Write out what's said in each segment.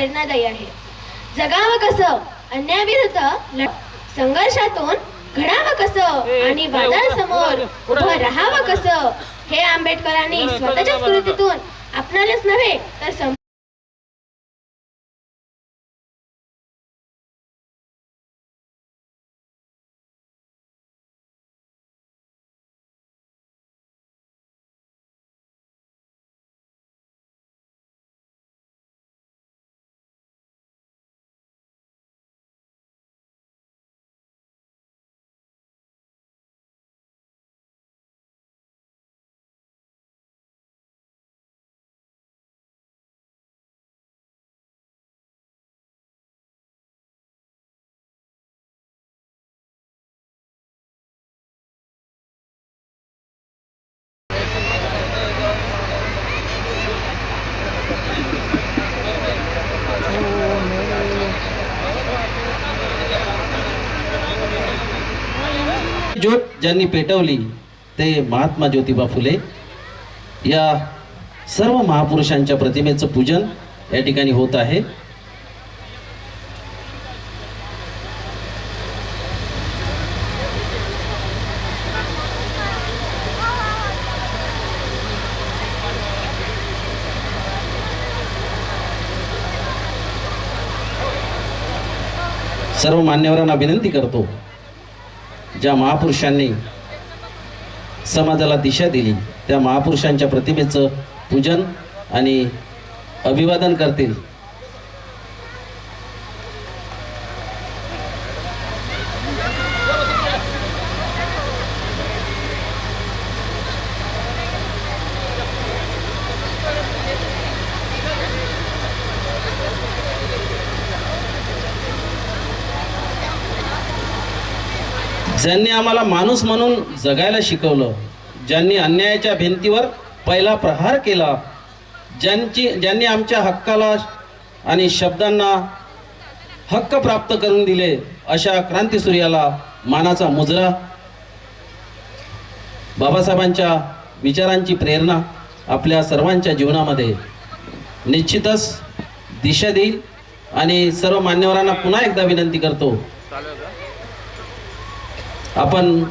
प्रेरणादायी आहे. जगावं कसं, अन्यायाविरुद्ध संघर्षातून घडावं कसं आणि वादळासमोर उभं राहावं कसं, हे आंबेडकरांनी स्वतःच्या स्फूर्तीतून आपणालाच नव्हे तर ज्योत ज्यांनी पेटवली ते महात्मा ज्योतिबा फुले. या सर्व महापुरुषांच्या प्रतिमेचं पूजन या ठिकाणी होत आहे. सर्व मान्यवरांना विनंती करतो, ज्या महापुरुषांनी समाजाला दिशा दिली त्या महापुरुषांच्या प्रतिमेचं पूजन आणि अभिवादन करतील. ज्यांनी आम्हाला माणूस म्हणून जगायला शिकवलं, ज्यांनी अन्यायाच्या भिंतीवर पहिला प्रहार केला, ज्यांनी आमच्या हक्काला आणि शब्दांना हक्क प्राप्त करून दिले, अशा क्रांतीसूर्याला मानाचा मुजरा. बाबासाहेबांच्या विचारांची प्रेरणा आपल्या सर्वांच्या जीवनामध्ये निश्चितच दिशा देईल. आणि सर्व मान्यवरांना पुन्हा एकदा विनंती करतो, आपण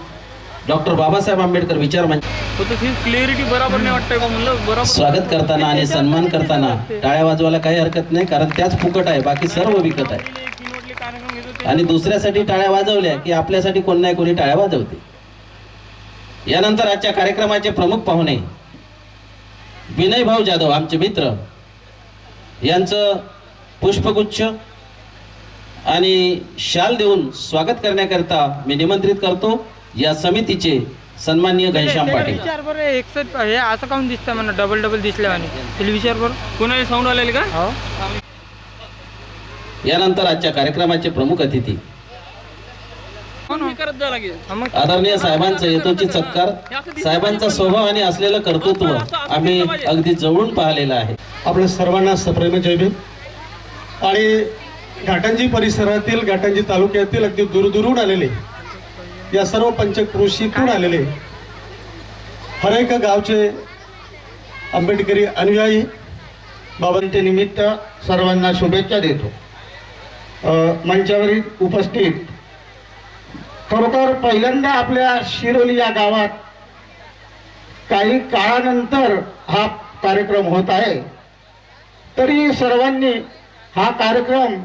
डॉक्टर बाबासाहेब आंबेडकर विचार मंच क्लिअरिटी बरोबर नाही वाटतंय का म्हणलं. बरोबर स्वागत करताना आणि सन्मान करताना टाळ्या वाजवायला काही हरकत नाही, कारण त्याच फुकट आहे, बाकी सर्व विकत आहे. आणि दुसऱ्यासाठी टाळ्या वाजवल्या की आपल्यासाठी कोण नाही कोणी टाळ्या वाजवते. यानंतर आजच्या कार्यक्रमाचे प्रमुख पाहुणे विनय भाऊ जाधव, आमचे मित्र, यांचं पुष्पगुच्छ आणि शाल देऊन स्वागत करण्याकरता मी निमंत्रित करतो या समितीचे सन्माननीय घनश्याम पाटील. विचार बरं एकसठ हे असं काऊन दिसतं म्हणा, डबल डबल दिसल्यावानी. तिला विचार बरं कोणाला साऊंड आलेले का. हो. यानंतर आजच्या कार्यक्रमाचे प्रमुख अतिथी आदरणीय साहेबांचं यथोचित सत्कार. साहेबांचा स्वभाव आणि असलेलं कर्तृत्व आम्ही अगदी जवळून पाहिलेलं आहे. आपल्या सर्वांना सप्रेम जय भीम. आणि घाटंजी परिसरातील, घाटंजी तालुक्यातील अगदी दूरदूरून आलेले, या सर्व पंचक्रोशीतून आलेले हर एक गावचे आंबेडकरी अनुयायी बाबांच्या निमित्त सर्वांना शुभेच्छा देतो. मंचावरील उपस्थित, खरोखर पहिल्यांदा आपल्या शिरोली या गावात काही काळानंतर हा कार्यक्रम होत आहे, तरी सर्वांनी हा कार्यक्रम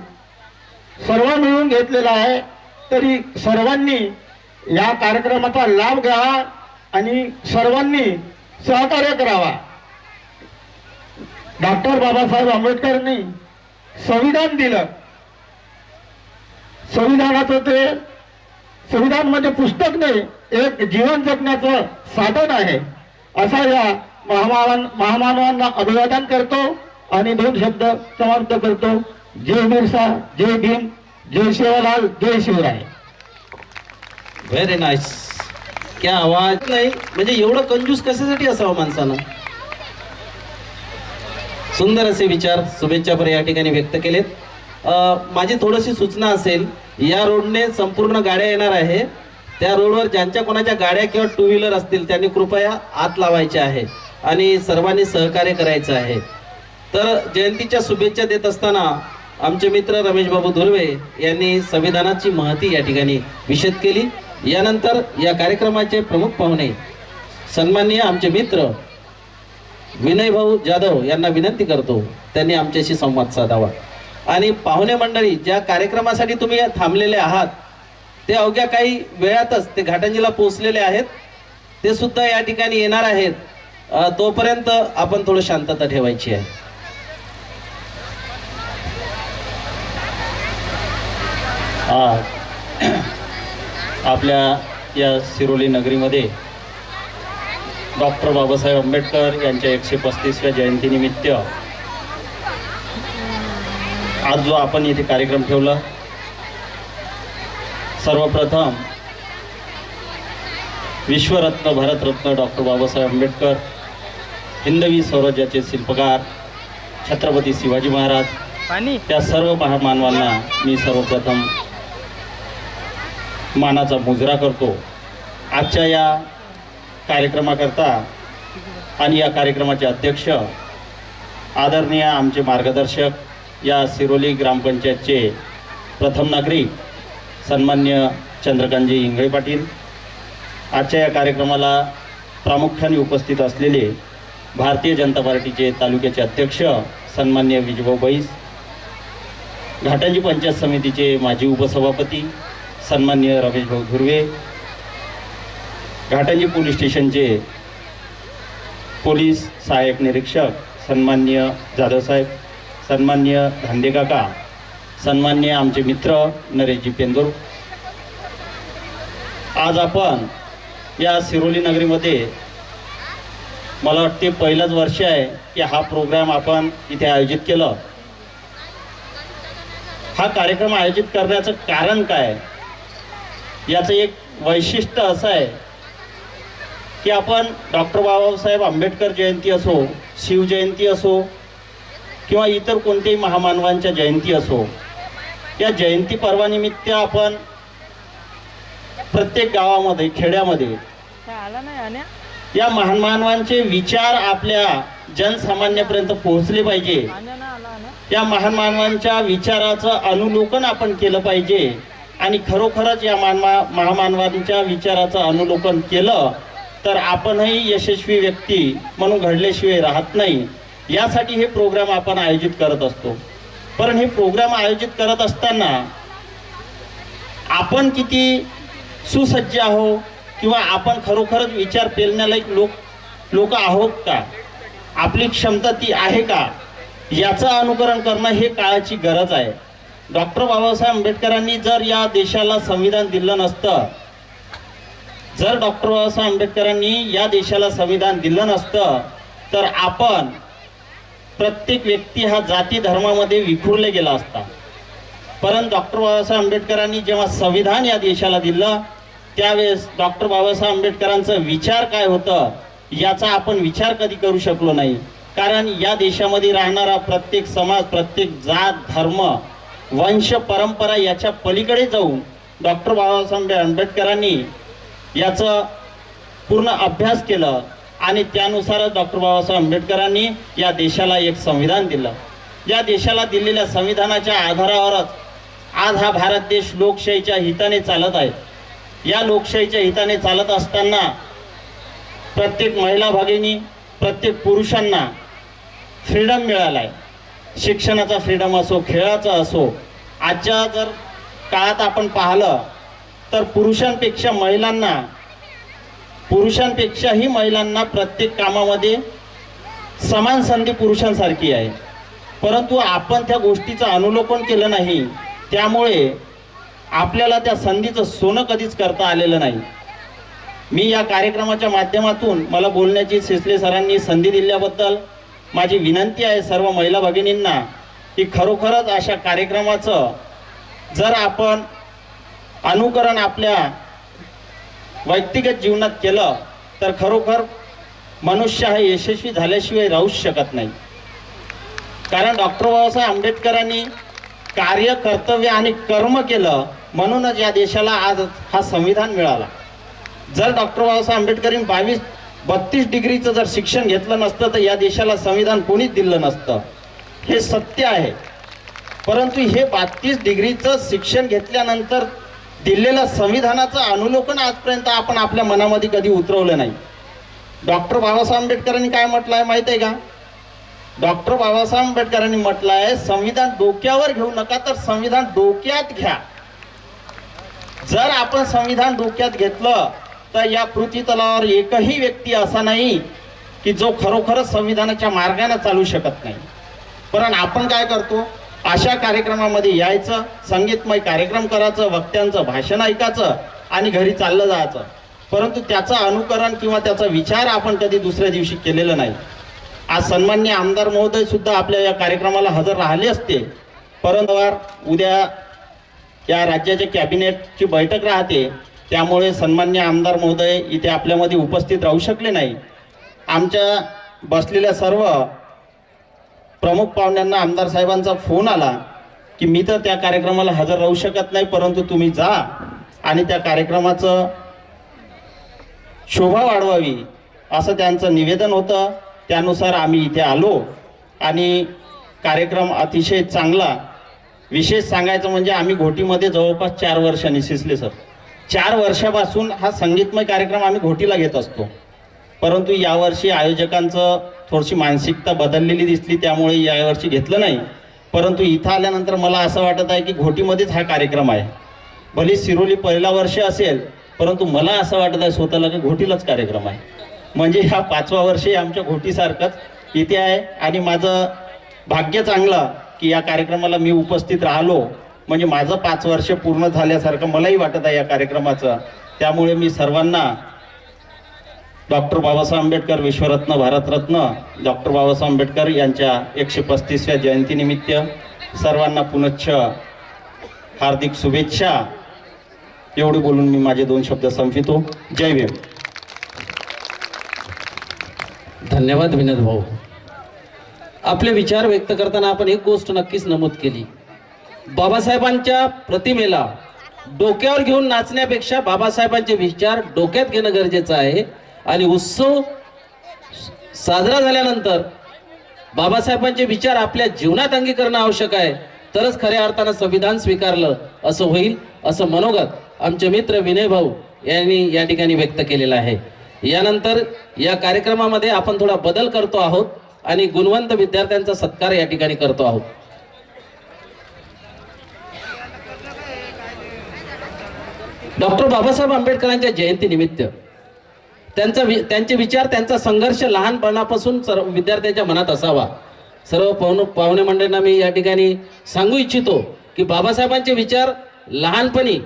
सर्व मिळून घेतलेला आहे. तरी सर्वांनी या कार्यक्रमाचा लाभ घ्यावा आणि सर्वांनी सहकार्य करावा. डॉक्टर बाबासाहेब आंबेडकरांनी संविधान दिलं. संविधानाचं ते संविधान म्हणजे पुस्तक नाही, एक जीवन जगण्याचं साधन आहे. असा या महामानवांना अभिवादन करतो आणि दोन शब्द समाप्त करतो. जय बिरसा, जय भीम, जय शिवलाल, जय शिवराय. Very nice. क्या आवाज. नाही म्हणजे एवढं कंजूस कशासाठी असावं माणसानं. सुंदर असे विचार, शुभेच्छा या ठिकाणी व्यक्त केलेत. माझी थोडीशी सूचना असेल, या रोडने संपूर्ण गाड्या येणार आहे. त्या रोडवर ज्यांच्या कोणाच्या गाड्या किंवा टू व्हीलर असतील त्यांनी कृपया आत लावायचे आहे आणि सर्वांनी सहकार्य करायचं आहे. तर जयंतीच्या शुभेच्छा देत असताना आमचे मित्र रमेश बाबू धुर्वे यांनी संविधानाची महती या ठिकाणी विशद केली. यानंतर या कार्यक्रमाचे प्रमुख पाहुणे सन्माननीय आमचे मित्र विनय भाऊ जाधव यांना विनंती करतो त्यांनी आमच्याशी संवाद साधावा. आणि पाहुणे मंडळी, ज्या कार्यक्रमासाठी तुम्ही थांबलेले आहात ते अवघ्या काही वेळातच ते घाटंजीला पोहोचलेले आहेत, ते सुद्धा या ठिकाणी येणार आहेत. तोपर्यंत आपण थोडं शांतता ठेवायची आहे. आपल्या या सिरोली नगरीमध्ये डॉक्टर बाबासाहेब आंबेडकर यांच्या 135व्या जयंतीनिमित्त आज जो आपण इथे कार्यक्रम ठेवला, सर्वप्रथम विश्वरत्न भारतरत्न डॉक्टर बाबासाहेब आंबेडकर, हिंदवी स्वराज्याचे शिल्पकार छत्रपती शिवाजी महाराज, पाणी त्या सर्व महामानवांना मी सर्वप्रथम मानाचा मुजरा करतो. आजच्या या कार्यक्रमाकरता आणि या कार्यक्रमाचे अध्यक्ष आदरणीय आमचे मार्गदर्शक या सिरोली ग्रामपंचायतचे प्रथम नागरिक सन्मान्य चंद्रकांतजी इंगळे पाटील, आजच्या या कार्यक्रमाला प्रामुख्याने उपस्थित असलेले भारतीय जनता पार्टीचे तालुक्याचे अध्यक्ष सन्मान्य विजयभाऊ बैस, घाटंजी पंचायत समितीचे माजी उपसभापती सन्मान्य रमेशभाऊ धुर्वे, घाटंजी पोलीस स्टेशनचे पोलीस सहाय्यक निरीक्षक सन्मान्य जाधव साहेब, सन्मान्य धांदे काका, सन्मान्य आमचे मित्र नरेशजी पेंदूर. आज आपण या सिरोली नगरीमध्ये मला वाटते पहिलंच वर्ष आहे की हा प्रोग्राम आपण इथे आयोजित केलं. हा कार्यक्रम आयोजित करण्याचं कारण काय, याचं एक वैशिष्ट्य असं आहे की आपण डॉक्टर बाबासाहेब आंबेडकर जयंती असो, शिवजयंती असो किंवा इतर कोणत्याही महामानवांच्या जयंती असो, या जयंती पर्वानिमित्त आपण प्रत्येक गावामध्ये खेड्यामध्ये आला नाही आण्या या महामानवांचे विचार आपल्या जनसामान्यापर्यंत पोहोचले पाहिजे. आण्या ना आला आण्या या महामानवांच्या विचाराचं अनुलोकन आपण केलं पाहिजे आणि खरोखरच या महामानवांच्या विचाराचं अनुलोकन केलं तर आपणही यशस्वी व्यक्ती म्हणून घडल्याशिवाय राहत नाही. यासाठी हे प्रोग्राम आपण आयोजित करत असतो. पण हे प्रोग्राम आयोजित करत असताना आपण किती सुसज्ज आहो किंवा आपण खरोखरच विचार पेलण्यालायक लोक आहोत का, आपली क्षमता ती आहे का, याचं अनुकरण करणं हे काळाची गरज आहे. डॉक्टर बाबासाहेब आंबेडकरांनी जर या देशाला संविधान दिलं नसतं, जर डॉक्टर बाबासाहेब आंबेडकरांनी या देशाला संविधान दिलं नसतं तर आपण प्रत्येक व्यक्ती हा जाती धर्मामध्ये विखुरले गेला असता. परंतु डॉक्टर बाबासाहेब आंबेडकरांनी जेव्हा संविधान या देशाला दिलं त्यावेळेस डॉक्टर बाबासाहेब आंबेडकरांचं विचार काय होतं याचा आपण विचार कधी करू शकलो नाही. कारण या देशामध्ये राहणारा प्रत्येक समाज, प्रत्येक जात, धर्म, वंश, परंपरा याच्या पलीकडे जाऊन डॉक्टर बाबासाहेब आंबेडकरांनी याचं पूर्ण अभ्यास केलं आणि त्यानुसारच डॉक्टर बाबासाहेब आंबेडकरांनी या देशाला एक संविधान दिलं. या देशाला दिलेल्या संविधानाच्या आधारावरच आज हा भारत देश लोकशाहीच्या हिताने चालत आहे. या लोकशाहीच्या हिताने चालत असताना प्रत्येक महिला भगिनी, प्रत्येक पुरुषांना फ्रीडम मिळाला आहे. शिक्षणाचा फ्रीडम असो, खेळाचा असो. आजच्या जर काळात आपण पाहिलं तर पुरुषांपेक्षाही महिलांना प्रत्येक कामामध्ये समान संधी पुरुषांसारखी आहे. परंतु आपण त्या गोष्टीचं अनुलोकन केलं नाही, त्यामुळे आपल्याला त्या संधीचं सोनं कधीच करता आलेलं नाही. मी या कार्यक्रमाच्या माध्यमातून मला बोलण्याची सिसले सरांनी संधी दिल्याबद्दल माझी विनंती आहे सर्व महिला भगिनींना की खरोखरच अशा कार्यक्रमाचं जर आपण अनुकरण आपल्या व्यक्तिगत जीवनात केलं तर खरोखर मनुष्य हा यशस्वी झाल्याशिवाय राहूच शकत नाही. कारण डॉक्टर बाबासाहेब आंबेडकरांनी कार्य, कर्तव्य आणि कर्म केलं म्हणूनच या देशाला आज हा संविधान मिळाला. जर डॉक्टर बाबासाहेब आंबेडकरांनी 32 डिग्रीचं जर शिक्षण घेतलं नसतं तर या देशाला संविधान कोणीच दिलं नसतं. हे सत्य आहे. परंतु हे 32 डिग्रीचं शिक्षण घेतल्यानंतर दिलेलं संविधानाचं अनुलोकन आजपर्यंत आपण आपल्या मनामध्ये कधी उतरवलं नाही. डॉक्टर बाबासाहेब आंबेडकरांनी काय म्हटलं आहे माहिती आहे का? डॉक्टर बाबासाहेब आंबेडकरांनी म्हटलं आहे, संविधान डोक्यावर घेऊ नका तर संविधान डोक्यात घ्या. जर आपण संविधान डोक्यात घेतलं तर या पृथ्वी तलावर एकही व्यक्ती असा नाही की जो खरोखरच संविधानाच्या मार्गाने चालू शकत नाही. पण आपण काय करतो, अशा कार्यक्रमामध्ये यायचं, संगीतमय कार्यक्रम करायचं, वक्त्यांचं भाषण ऐकायचं आणि घरी चाललं जायचं. परंतु त्याचं अनुकरण किंवा त्याचा विचार आपण कधी दुसऱ्या दिवशी केलेला नाही. आज सन्माननीय आमदार महोदय सुद्धा आपल्या या कार्यक्रमाला हजर राहिले असते, परंतु उद्या या राज्याच्या कॅबिनेटची बैठक राहते, त्यामुळे सन्माननीय आमदार महोदय इथे आपल्यामध्ये उपस्थित राहू शकले नाही. आमच्या बसलेल्या सर्व प्रमुख पाहुण्यांना आमदार साहेबांचा फोन आला की मी तर त्या कार्यक्रमाला हजर राहू शकत नाही, परंतु तुम्ही जा आणि त्या कार्यक्रमाचं शोभा वाढवावी असं त्यांचं निवेदन होतं. त्यानुसार आम्ही इथे आलो आणि कार्यक्रम अतिशय चांगला. विशेष सांगायचं म्हणजे आम्ही घोटीमध्ये जवळपास 4 वर्षांनी शिसले सर. 4 वर्षापासून हा संगीतमय कार्यक्रम आम्ही घोटीला घेत असतो, परंतु यावर्षी आयोजकांचं थोडीशी मानसिकता बदललेली दिसली, त्यामुळे यावर्षी घेतलं नाही. परंतु इथं आल्यानंतर मला असं वाटत आहे की घोटीमध्येच हा कार्यक्रम आहे. भले सिरोली पहिला वर्ष असेल, परंतु मला असं वाटत आहे स्वतःला की घोटीलाच कार्यक्रम आहे. म्हणजे हा 5वा वर्ष आमच्या घोटीसारखंच इथे आहे. आणि माझं भाग्य चांगलं की या कार्यक्रमाला मी उपस्थित राहिलो, म्हणजे माझं 5 वर्ष पूर्ण झाल्यासारखं मलाही वाटत आहे या कार्यक्रमाचं. त्यामुळे मी सर्वांना डॉक्टर बाबासाहेब आंबेडकर विश्वरत्न भारतरत्न डॉक्टर बाबासाहेब आंबेडकर यांच्या 135व्या जयंतीनिमित्त सर्वांना पुनश्च हार्दिक शुभेच्छा. एवढे बोलून मी माझे 2 शब्द संपवितो. जय भीम. धन्यवाद विनोद भाऊ. आपले विचार व्यक्त करताना आपण एक गोष्ट नक्कीच नमूद केली, बाबासाहेबांच्या प्रतिमेला डोक्यावर घेऊन नाचण्यापेक्षा बाबासाहेबांचे विचार डोक्यात घेणं गरजेचं आहे. आणि उत्सव साजरा झाल्यानंतर बाबासाहेबांचे विचार आपल्या जीवनात अंगीकरणं आवश्यक आहे, तरच खऱ्या अर्थानं संविधान स्वीकारलं असं होईल, असं मनोगत आमचे मित्र विनय भाऊ यांनी या ठिकाणी व्यक्त केलेलं आहे. यानंतर या कार्यक्रमामध्ये आपण थोडा बदल करतो आहोत आणि गुणवंत विद्यार्थ्यांचा सत्कार या ठिकाणी करतो आहोत. डॉक्टर बाबासाहेब आंबेडकरांच्या जयंतीनिमित्त त्यांचे विचार, त्यांचा संघर्ष लहानपणापासून सर्व विद्यार्थ्यांच्या मनात असावा. सर्व पाहुणे मंडळींना मी या ठिकाणी सांगू इच्छितो की बाबासाहेबांचे विचार लहानपणी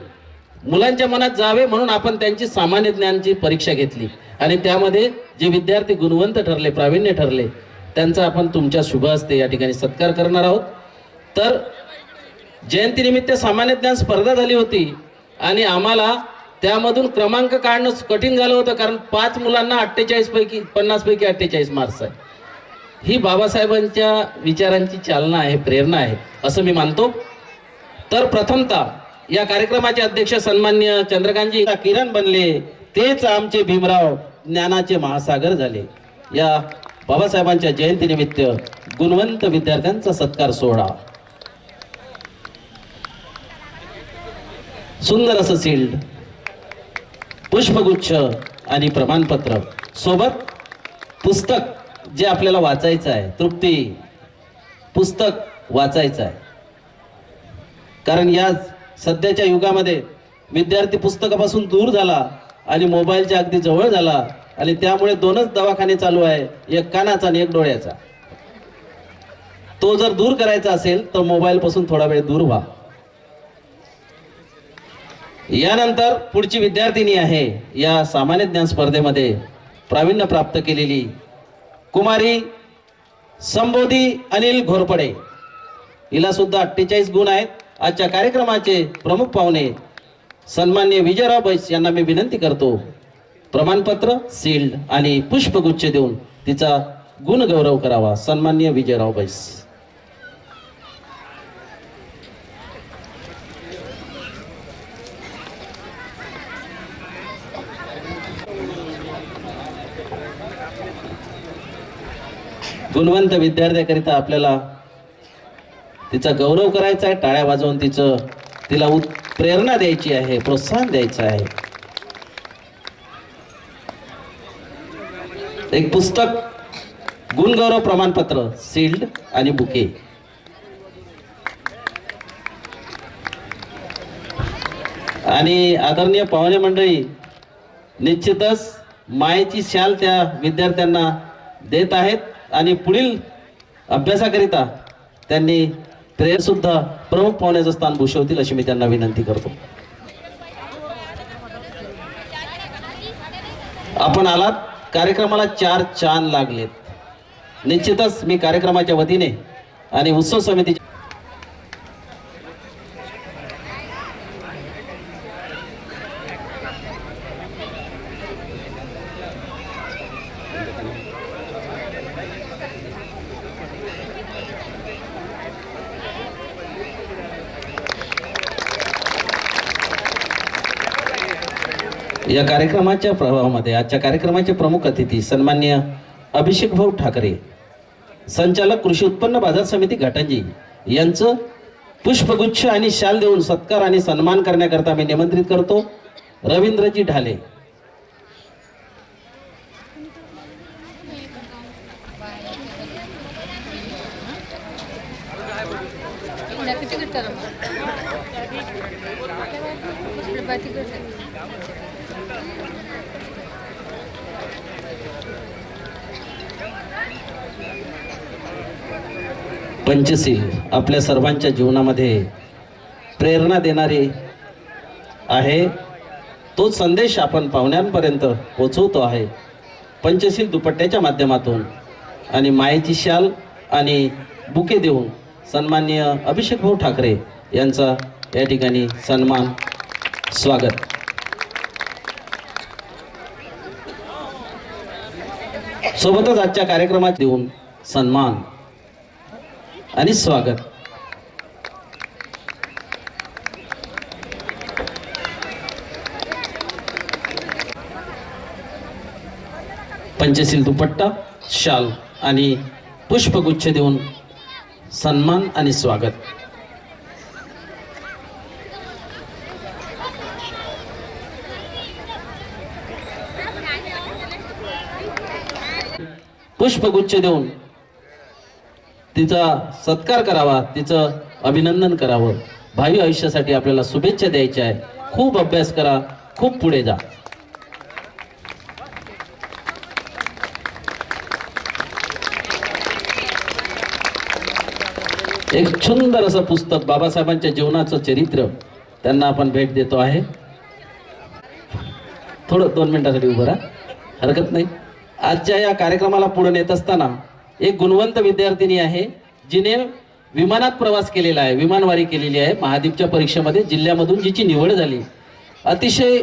मुलांच्या मनात जावे म्हणून आपण त्यांची सामान्य ज्ञानची परीक्षा घेतली आणि त्यामध्ये जे विद्यार्थी गुणवंत ठरले, प्रावीण्य ठरले, त्यांचा आपण तुमच्या शुभ हस्ते या ठिकाणी सत्कार करणार आहोत. तर जयंतीनिमित्त सामान्य ज्ञान स्पर्धा झाली होती आणि आम्हाला त्यामधून क्रमांक काढणं कठीण झालं होतं, कारण 5 मुलांना 48 पैकी 50 पैकी 48 मार्क्स आहे. ही बाबासाहेबांच्या विचारांची चालना आहे, प्रेरणा आहे असं मी मानतो. तर प्रथमतः या कार्यक्रमाचे अध्यक्ष सन्माननीय चंद्रकांतजी किरण बनले, तेच आमचे भीमराव ज्ञानाचे महासागर झाले. या बाबासाहेबांच्या जयंतीनिमित्त गुणवंत विद्यार्थ्यांचा सत्कार सोहळा. सुंदर असं शिल्ड, पुष्पगुच्छ आणि प्रमाणपत्र सोबत पुस्तक जे आपल्याला वाचायचं आहे. तृप्ती पुस्तक वाचायचं आहे, कारण या सध्याच्या युगामध्ये विद्यार्थी पुस्तकापासून दूर झाला आणि मोबाईलच्या अगदी जवळ झाला आणि त्यामुळे 2च दवाखाने चालू आहे, एक कानाचा आणि एक डोळ्याचा. तो जर दूर करायचा असेल तर मोबाईल पासून थोडा वेळ दूर व्हा. यानंतर पुढची विद्यार्थिनी आहे या सामान्य ज्ञान स्पर्धेमध्ये प्रावीण्य प्राप्त केलेली कुमारी संबोधी अनिल घोरपडे. हिला सुद्धा 48 गुण आहेत. आजच्या कार्यक्रमाचे प्रमुख पाहुणे सन्माननीय विजयराव बैस यांना मी विनंती करतो प्रमाणपत्र, सील्ड आणि पुष्पगुच्छ देऊन तिचा गुण गौरव करावा. सन्माननीय विजयराव बैस. गुणवंत विद्यार्थ्याकरिता आपल्याला तिचा गौरव करायचा आहे, टाळ्या वाजवून तिला प्रेरणा द्यायची आहे, प्रोत्साहन द्यायचं आहे. एक पुस्तक, गुणगौरव प्रमाणपत्र, सील्ड आणि बुके. आणि आदरणीय पाहुणे मंडळी, निश्चितच मायेची शाल त्या विद्यार्थ्यांना देत आहेत आणि पुढील अभ्यासाकरिता त्यांनी प्रेरणा सुद्धा प्रमुख पाहुण्याचं स्थान भूषवतील अशी मी त्यांना विनंती करतो. आपण आलात, कार्यक्रमाला 4 चांद लागलेत. निश्चितच मी कार्यक्रमाच्या वतीने आणि उत्सव समिती या कार्यक्रमाच्या प्रभावामध्ये आजच्या कार्यक्रमाचे प्रमुख अतिथी सन्माननीय अभिषेक भाऊ ठाकरे, संचालक कृषी उत्पन्न बाजार समिती घाटंजी यांचं पुष्पगुच्छ आणि शाल देऊन सत्कार आणि सन्मान करण्याकरता मी निमंत्रित करतो. रवींद्रजी ढाले. पंचशील आपल्या सर्वांच्या जीवनामध्ये प्रेरणा देणारी आहे. तो संदेश आपण पाहुण्यांपर्यंत पोहोचवतो आहे पंचशील दुपट्ट्याच्या माध्यमातून. आणि मायेची शाल आणि बुके देऊन सन्माननीय अभिषेक भाऊ ठाकरे यांचा या ठिकाणी सन्मान, स्वागत. सोबतच आजच्या कार्यक्रमात देऊन सन्मान आणि स्वागत. पंचशील दुपट्टा, शाल आणि पुष्पगुच्छ देऊन सन्मान आणि स्वागत. पुष्पगुच्छ देऊन तिचा सत्कार करावा, तिचं अभिनंदन करावं. भावी आयुष्यासाठी आपल्याला शुभेच्छा द्यायच्या आहे. खूप अभ्यास करा, खूप पुढे जा. एक सुंदर असं पुस्तक, बाबासाहेबांच्या जीवनाचं चरित्र, त्यांना आपण भेट देतो आहे. थोडं 2 मिनिटासाठी उभं राहा, हरकत नाही. आजच्या या कार्यक्रमाला पुढे नेत असताना एक गुणवंत विद्यार्थिनी आहे, जिने विमानात प्रवास केलेला आहे, विमानवारी केलेली आहे. महादीपच्या परीक्षेमध्ये जिल्ह्यामधून जिची निवड झाली. अतिशय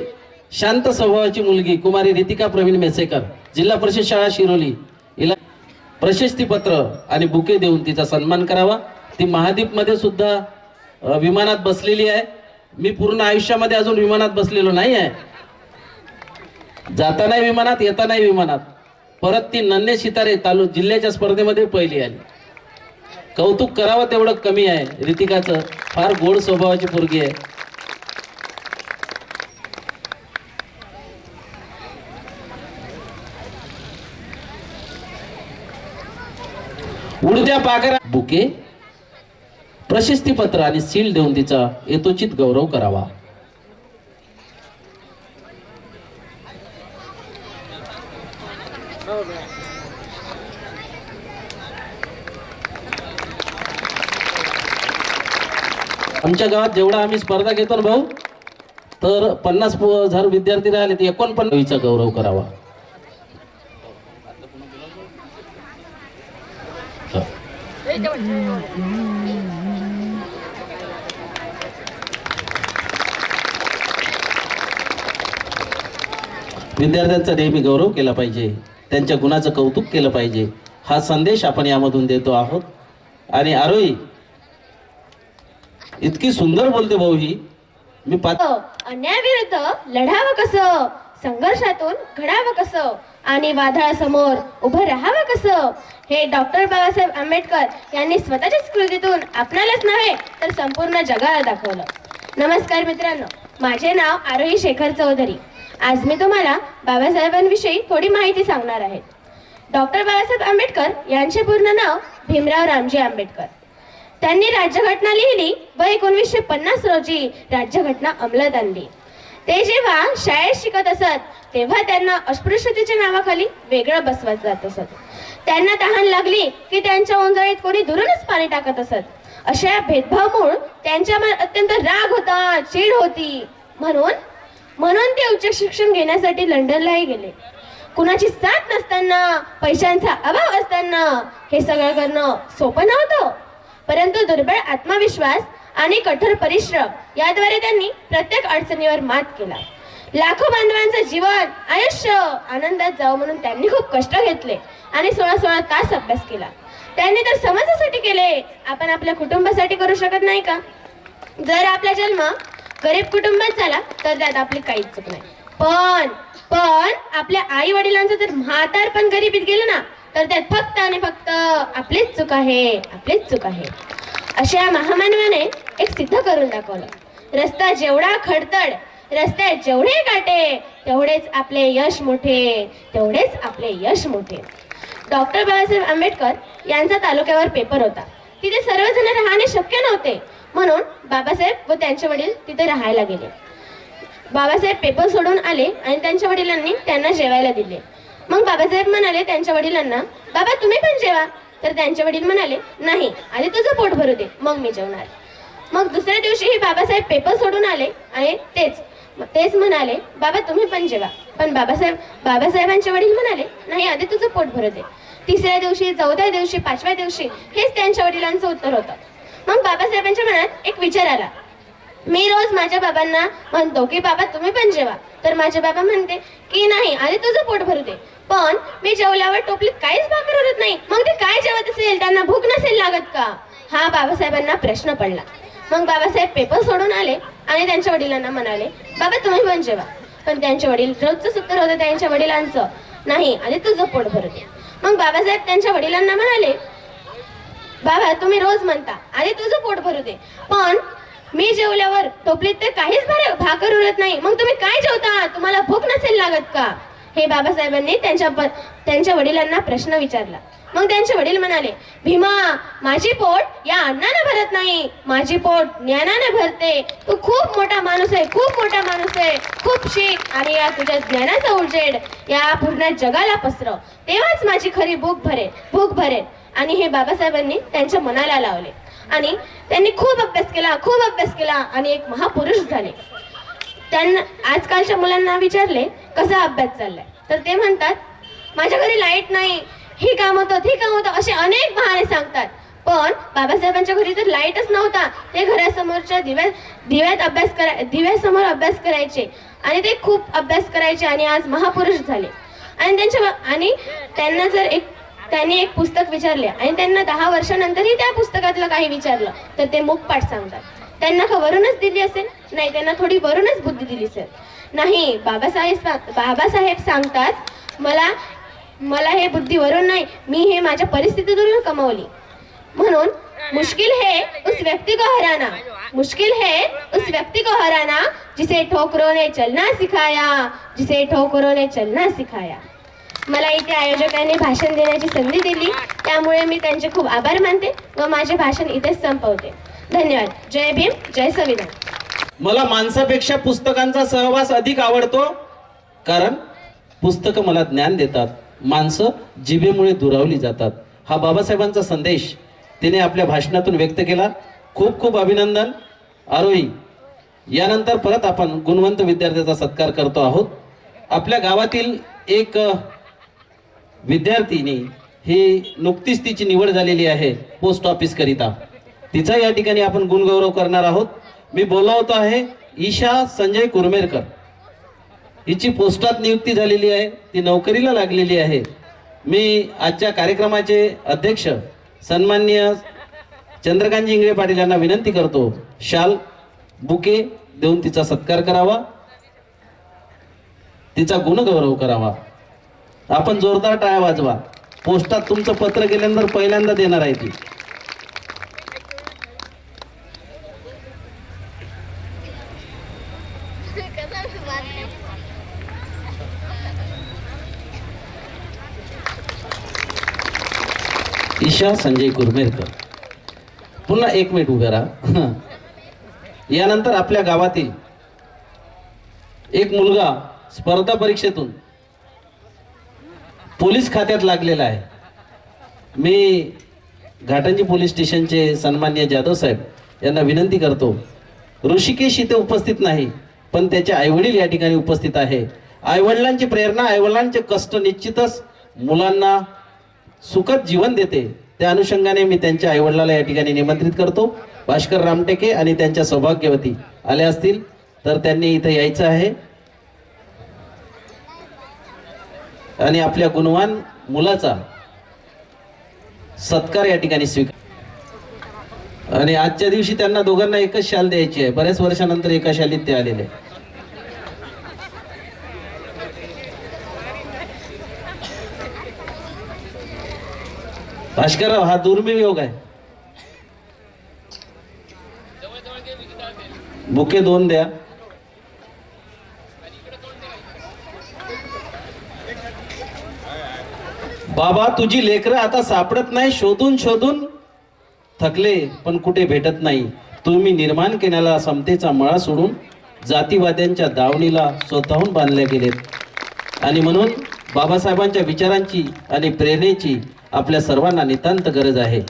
शांत स्वभावाची मुलगी कुमारी रितिका प्रवीण मेसेकर, जिल्हा परिषद शाळा शिरोली, हिला प्रशस्तीपत्र आणि बुके देऊन तिचा सन्मान करावा. ती महादीपमध्ये सुद्धा विमानात बसलेली आहे. मी पूर्ण आयुष्यामध्ये अजून विमानात बसलेलो नाही आहे. जाताना विमानात, येताना विमानात. परत ती नन्हे सितारे जिल्ह्याच्या स्पर्धेमध्ये पहिली आली. कौतुक करावं तेवढं कमी आहे. रितिकाचं फार गोड स्वभावाची पोरगी आहे. उडत्या पाखरा बुके, प्रशस्तीपत्र आणि सील देऊन तिचा यथोचित गौरव करावा. आमच्या गावात जेवढा आम्ही स्पर्धा घेतो ना भाऊ, तर 50,000 विद्यार्थी राहिले, ते 49चा गौरव करावा. विद्यार्थ्यांचा नेहमी गौरव केला पाहिजे, त्यांच्या गुणाचं कौतुक केलं पाहिजे, हा संदेश आपण यामधून देतो आहोत. आणि आरोही इतकी सुंदर बोलते भाऊ ही. मी अन्यायाविरुद्ध लढावं कसं, संघर्षातून घडावं कसं आणि वादळासमोर उभं राहावं कसं हे डॉक्टर बाबासाहेब आंबेडकर यांनी स्वतःच्याच कृतीतून आपणालाच नव्हे तर संपूर्ण जगाला दाखवलं. नमस्कार मित्रांनो, माझे नाव आरोही शेखर चौधरी. आज मी तुम्हाला बाबासाहेबांविषयी थोडी माहिती सांगणार आहे. डॉक्टर बाबासाहेब आंबेडकर यांचे पूर्ण नाव भीमराव रामजी आंबेडकर. त्यांनी राज्यघटना लिहिली व 1950 रोजी राज्यघटना अंमलात आणली. ते जेव्हा शाळेत शिकत असत तेव्हा त्यांना अस्पृश्यतेच्या नावाखाली वेगळं बसवत जात असत. त्यांना तहान लागली की त्यांच्या ओंजळीत कोणी दुरूनच पाणी टाकत असत. अशा भेदभावामुळे त्यांच्या मनात अत्यंत राग होता, चीड होती. म्हणून ते उच्च शिक्षण घेण्यासाठी लंडनलाही गेले. कुणाची साथ नसताना, पैशांचा अभाव असताना हे सगळं करणं सोपं नव्हतं. परंतु दुर्बळ आत्मविश्वास आणि कठोर परिश्रम याद्वारे त्यांनी प्रत्येक अडचणीवर मात केला. लाखो बांधवांचं जीवन आयुष्य आनंदात जावं म्हणून त्यांनी खूप कष्ट घेतले आणि 16 तास अभ्यास केला. त्यांनी तर समाजासाठी केले, आपण आपल्या कुटुंबासाठी करू शकत नाही का? जर आपला जन्म गरीब कुटुंबात झाला तर त्यात आपली काहीच चूक नाही. पण आपल्या आई वडिलांचं जर म्हातारपण गरिबीत गेलं ना तर त्यात फक्त आणि फक्त आपलीच चूक आहे. अशा महामानवाने एक सिद्ध करून दाखवलं. रस्ता जेवढा खडतड, रस्त्यात जेवढे काटे, तेवढेच आपले यश मोठे. डॉक्टर बाबासाहेब आंबेडकर यांचा तालुक्यावर पेपर होता. तिथे सर्वजण राहणे शक्य नव्हते, म्हणून बाबासाहेब व त्यांचे वडील तिथे राहायला गेले. बाबासाहेब पेपर सोडून आले आणि त्यांच्या वडिलांनी त्यांना जेवायला दिले. मग बाबासाहेब म्हणाले त्यांच्या वडिलांना, बाबा तुम्ही पण जेवा. तर त्यांचे वडील म्हणाले, नाही, आधी तुझं पोट भरू दे, मग मी जेवणार. मग दुसऱ्या दिवशीही बाबासाहेब पेपर सोडून आले आणि तेच म्हणाले, बाबा तुम्ही पण जेवा. पण बाबासाहेबांचे वडील म्हणाले, नाही, आधी तुझं पोट भरू दे. तिसऱ्या दिवशी, 4थ्या दिवशी, 5व्या दिवशी हेच त्यांच्या वडिलांचं उत्तर होतं. मग बाबासाहेबांच्या मनात एक विचार आला. मी रोज माझ्या बाबांना म्हणतो की बाबा तुम्ही पण जेवा, तर माझे बाबा म्हणते की नाही, आधी तुझं पोट भरू दे. पण मी जेवल्यावर टोपलीत काहीच भाकर उरत नाही, मग ते काय जेवत असेल? त्यांना भूक नसेल लागत का? हा बाबासाहेबांना प्रश्न पडला. मग बाबासाहेब पेपर सोडून आले आणि त्यांच्या वडिलांना म्हणाले, बाबा तुम्ही पण जेवा. पण त्यांचे वडील रोजच उत्तर होतं त्यांच्या वडिलांचं, नाही, आधी तुझं पोट भरू दे. मग बाबासाहेब त्यांच्या वडिलांना म्हणाले, बाबा तुम्ही रोज म्हणता आधी तुझं पोट भरू दे, पण मी जेवल्यावर टोपलीत तर काहीच भाकर उरत नाही, मग तुम्ही काय जेवता? तुम्हाला भूक नसेल लागत का? हे बाबासाहेबांनी त्यांच्या वडिलांना प्रश्न विचारला. मग त्यांचे वडील म्हणाले, भीमा, माझी पोट या अन्नाने भरत नाही, माझी पोट ज्ञानाने भरते. तू खूप मोठा माणूस आहे, खूप शिक आणि या तुझ्या ज्ञानाचा उजेड या पूर्ण जगाला पसरव, तेव्हाच माझी खरी भूक भरेल. आणि हे बाबासाहेबांनी त्यांच्या मनाला लावले आणि त्यांनी खूप अभ्यास केला आणि एक महापुरुष झाले. त्यांना आजकालच्या मुलांना विचारले कसा अभ्यास चाललाय, तर ते म्हणतात माझ्या घरी लाईट नाही, हे काम होतं असे अनेक बहाणे सांगतात. पण बाबासाहेबांच्या घरी तर लाईटच नव्हता. ते घरासमोरच्या दिव्यासमोर अभ्यास करायचे आणि ते खूप अभ्यास करायचे आणि आज महापुरुष झाले. आणि त्यांनी एक पुस्तक विचारले आणि त्यांना 10 वर्षानंतरही त्या पुस्तकातलं काही विचारलं तर ते मुखपाठ सांगतात. त्यांना का वरूनच दिली असेल? नाही, त्यांना थोडी वरूनच बुद्धी दिली असेल. नाही, बाबासाहेब सांगतात मला हे बुद्धी वरून नाही, मी हे माझ्या परिस्थितीतून कमवली. म्हणून मुश्किल है उस व्यक्ति को हराना जिसे ठोकरों ने चलना सिखाया. मला इथे आयोजकांनी भाषण देण्याची संधी दिली, त्यामुळे मी त्यांचे खूप आभार मानते व माझे भाषण इथेच संपवते. धन्यवाद. जय भीम, जय संविधान. मला माणसापेक्षा पुस्तकांचा सहवास अधिक आवडतो, कारण पुस्तकं मला ज्ञान देतात, माणसं जिभेमुळे दुरावली जातात. हा बाबासाहेबांचा संदेश तिने आपल्या भाषणातून व्यक्त केला. खूप खूप अभिनंदन आरोही. यानंतर परत आपण गुणवंत विद्यार्थ्याचा सत्कार करतो आहोत. आपल्या गावातील एक विद्यार्थिनी ही नुकतीच तिची निवड झालेली आहे पोस्ट ऑफिस करिता. तिचा या ठिकाणी आपण गुणगौरव करणार आहोत. मी बोलावतो आहे ईशा संजय कुरमेरकर. हिची पोस्टात नियुक्ती झालेली आहे, ती नोकरीला लागलेली आहे. मी आजच्या कार्यक्रमाचे अध्यक्ष सन्माननीय चंद्रकांतजी इंगळे पाटील यांना विनंती करतो शाल बुके देऊन तिचा सत्कार करावा. तिचा गुणगौरव करावा. आपण जोरदार टाळ्या वाजवा. पोस्टात तुमचं पत्र गेल्यानंतर पहिल्यांदा देणार आहे ती. ईशा संजय कुरमेरकर. पुन्हा 1 मिनिट उभे राहा. यानंतर आपल्या गावातील एक मुलगा स्पर्धा परीक्षेतून पोलीस खात्यात लागलेला आहे. मी घाटंजी पोलीस स्टेशनचे सन्माननीय जाधव साहेब यांना विनंती करतो, ऋषिकेश इथे उपस्थित नाही पण त्याचे आईवडील या ठिकाणी उपस्थित आहे. आईवडिलांची प्रेरणा, आईवडिलांचे कष्ट निश्चितच मुलांना सुखद जीवन देते. त्या अनुषंगाने मी त्यांच्या आईवडिलाला या ठिकाणी निमंत्रित करतो. भास्कर रामटेके आणि त्यांच्या सौभाग्यवती आले असतील तर त्यांनी इथे यायचं आहे आणि आपल्या गुणवान मुलाचा सत्कार या ठिकाणी स्वीकार. आणि आजच्या दिवशी त्यांना दोघांना एकच शाल द्यायची आहे. बऱ्याच वर्षानंतर एका शालीत ते आलेले. भास्करराव, हा दुर्मिळ योग आहे. बुके 2 द्या. बाबा, तुझी लेकरं आता सापडत नाही. शोधून शोधून थकले पण कुठे भेटत नाही. तुम्ही निर्माण केलेला समतेचा मळा सोडून जातीवाद्यांच्या दावणीला स्वतःहून बांधले गेलेत. आणि म्हणून बाबासाहेबांच्या विचारांची आणि प्रेरणेची आपल्या सर्वांना नितांत गरज आहे.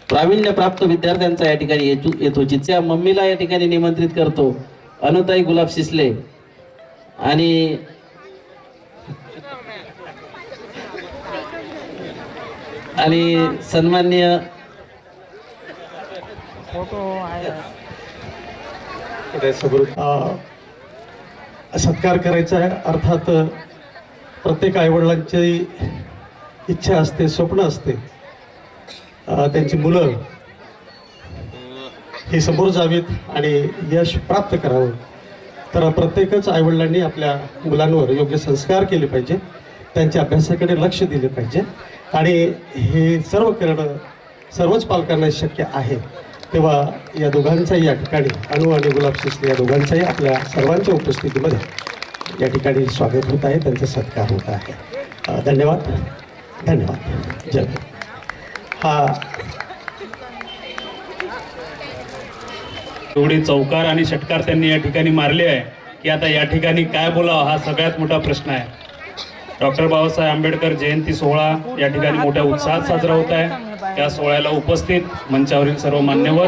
प्रावीण्यप्राप्त विद्यार्थ्यांचा या ठिकाणी येतो. जिच्या मम्मीला या ठिकाणी निमंत्रित करतो, अनुताई गुलाब शिसले. आणि सन्माननीय फोटो आहे. सत्कार करायचा आहे. अर्थात प्रत्येक आईवडिलांची इच्छा असते, स्वप्न असते, त्यांची मुलं हे समोर जावीत आणि यश प्राप्त करावं. तर प्रत्येकच आईवडिलांनी आपल्या मुलांवर योग्य संस्कार केले पाहिजे, त्यांच्या अभ्यासाकडे लक्ष दिले पाहिजे. आणि हे सर्व करणं सर्वच पालकांना शक्य आहे. तेव्हा या दोघांचाही या ठिकाणी, अनु आणि गुलाब शिसले या दोघांचाही आपल्या सर्वांच्या उपस्थितीमध्ये या ठिकाणी स्वागत होत आहे, त्यांचा सत्कार होत आहे. धन्यवाद. धन्यवाद. जय. हा एवढे चौकार आणि षटकार त्यांनी या ठिकाणी मारले आहे की आता या ठिकाणी काय बोलावं हा सगळ्यात मोठा प्रश्न आहे. डॉक्टर बाबासाहेब आंबेडकर जयंती सोहळा या ठिकाणी मोठ्या उत्साहात साजरा होत आहे. त्या सोहळ्याला उपस्थित मंचावरील सर्व मान्यवर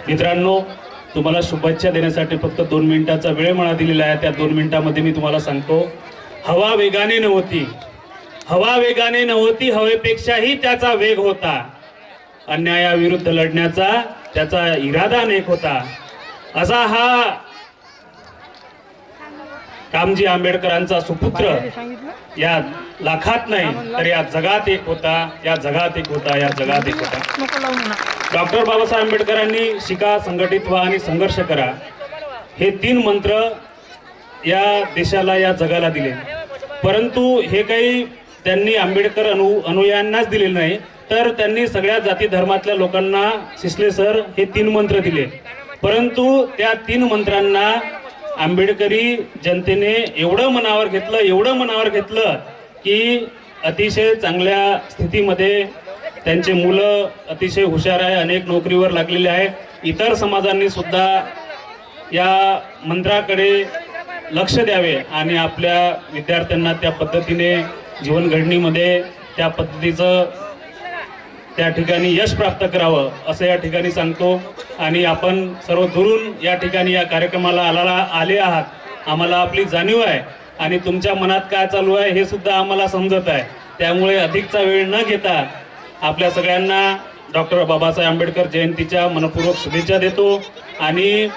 मित्रांनो, तुम्हाला शुभेच्छा देण्यासाठी फक्त 2 मिनिटाचा वेळ मला दिलेला आहे. त्या 2 मिनिटांमध्ये मी तुम्हाला सांगतो, हवा वेगाने नव्हती, हवा वेगाने नव्हती, हवेपेक्षाही त्याचा वेग होता. अन्यायाविरुद्ध लढण्याचा त्याचा इरादा नेक होता. असा हा कामजी आंबेडकरांचा सुपुत्र या लाखात नाही तर या जगात एक होता, या जगात एक होता, या जगात एक होता. डॉक्टर बाबासाहेब आंबेडकरांनी शिका, संघटित व्हा आणि संघर्ष करा हे 3 मंत्र या देशाला, या जगाला दिले. परंतु हे काही त्यांनी आंबेडकर अनुयायांनाच दिले नाही, तर त्यांनी सगळ्या जाती धर्मातल्या लोकांना शिसले सर हे 3 मंत्र दिले. परंतु त्या 3 मंत्रांना आंबेडकरी जनतेने एवढं मनावर घेतलं की अतिशय चांगल्या स्थितीमध्ये त्यांचे मुलं अतिशय हुशार आहे, अनेक नोकरीवर लागलेले आहे. इतर समाजांनी सुद्धा या मंत्राकडे लक्ष द्यावे आणि आपल्या विद्यार्थ्यांना त्या पद्धतीने जीवनघडणीमध्ये त्या पद्धतीचं त्या ठिकाणी यश प्राप्त करावं असं या ठिकाणी सांगतो. आणि आपण सर्व दुरून या ठिकाणी या कार्यक्रमाला आले आहात, आम्हाला आपली जाणीव आहे आणि तुमच्या मनात काय चालू आहे हे सुद्धा आम्हाला समजत आहे. त्यामुळे अधिकचा वेळ न घेता आपल्या सगळ्यांना डॉक्टर बाबासाहेब आंबेडकर जयंतीच्या मनपूर्वक शुभेच्छा देतो. आणि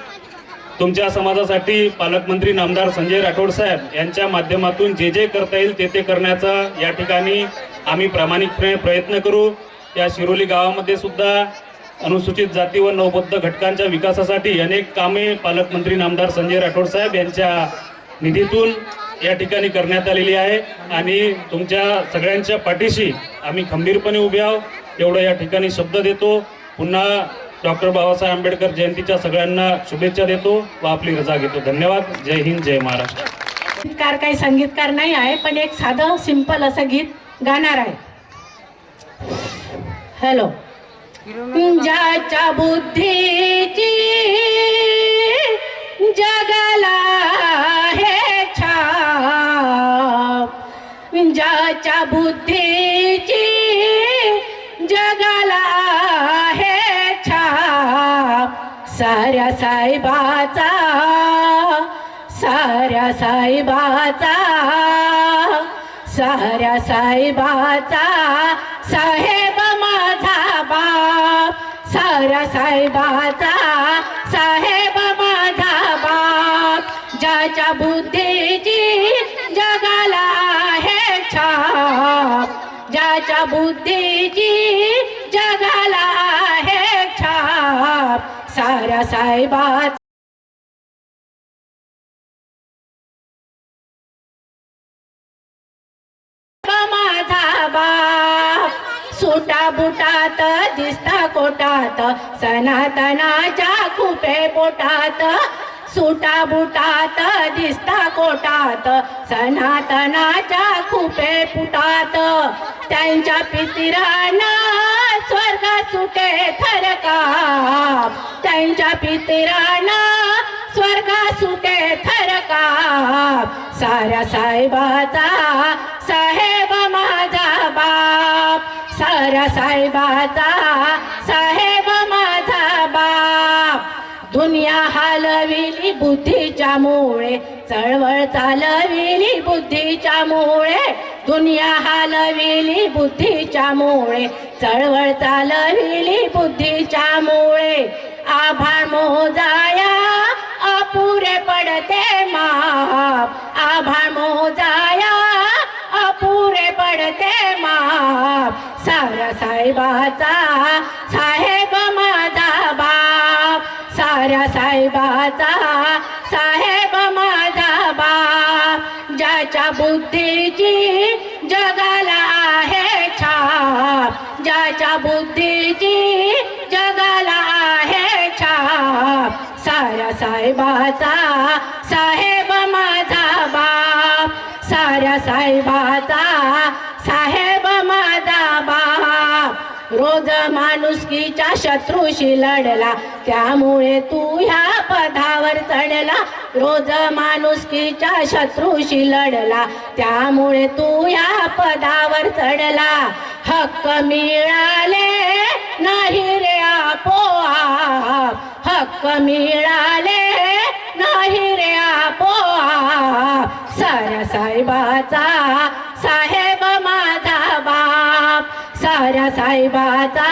तुमच्या समाजासाठी पालकमंत्री नामदार संजय राठोड साहेब यांच्या माध्यमातून जे जे करता येईल ते करण्याचा या ठिकाणी आम्ही प्रामाणिकपणे प्रयत्न करू. या शिरोली गावामध्ये सुद्धा अनुसूचित जाती व नवबद्ध घटकांच्या विकासासाठी अनेक कामे पालकमंत्री नामदार संजय राठोड साहेब यांच्या निधीतून या ठिकाणी करण्यात आलेली आहे आणि तुमच्या सगळ्यांच्या पाठीशी आम्ही खंबीरपणे उभे आहोत एवढं या ठिकाणी शब्द देतो. पुन्हा डॉक्टर बाबासाहेब आंबेडकर जयंतीच्या सगळ्यांना शुभेच्छा देतो व आपली रजा घेतो. धन्यवाद. जय हिंद, जय महाराष्ट्र. संगीतकार काही संगीतकार नाही आहे, पण एक साधं सिंपल असं गीत गाणार आहे. हॅलो. ज्याच्या बुद्धीची जगाला हे छाप, ज्याच्या बुद्धीची जगाला हे छाप, साऱ्या साहेबाचा, साऱ्या साहेबाचा, साऱ्या साहेबाचा साहेब माझा बाप, साऱ्या साहेबाचा साहेब माझा बाप, ज्याच्या बुद्धीची जगाला हे छाप, ज्याच्या बुद्धीची जगाला हे छाप, साऱ्या साहेबाचा माझा बाप, सुटा बुटात दिसता कोटात, सनातनाच्या खुपे पोटात, सुटा बुटात दिसता कोटात, सनातनाच्या खुपे पुटात, त्यांच्या पितरांना स्वर्ग सुटे थरकाप, त्यांच्या पितरांना स्वर्ग सुटे थरकाप, साऱ्या साहेबाचा साहेब माझा बाप, साऱ्या साहेबाचा साहेब माझा बाप, दुनिया हलविली बुद्धीच्या मुळे, चळवळ चालविली बुद्धीच्या मुळे, दुनिया हलविली बुद्धीच्या मुळे, चळवळ चालविली बुद्धीच्या मुळे, आभाळ मोजाया अपुरे पडते माप, आभाळ मोजाया अपुरे पडते माप, साऱ्या साहेबाचा साहेब माझा बाप, साऱ्या साहेबाचा साहेब माझा बाप, ज्याच्या बुद्धीची जगाला आहे छाप, ज्याच्या बुद्धीची जगाला आहे छाप, साऱ्या साहेबाचा साहेब माझा बाप, साऱ्या साहेबाचा साहेब माझा बाप, रोज माणुसकीच्या शत्रूशी लढला, त्यामुळे तू ह्या पदावर चढला, रोज माणुसकीच्या शत्रूशी लढला, त्यामुळे तू ह्या पदावर चढला, हक्क मिळाले नाही रे आपोआप, हक्क मिळाले नाही रे आपोआप, साऱ्या साहेबाचा साहेब माझा बाप, साऱ्या साहेबाचा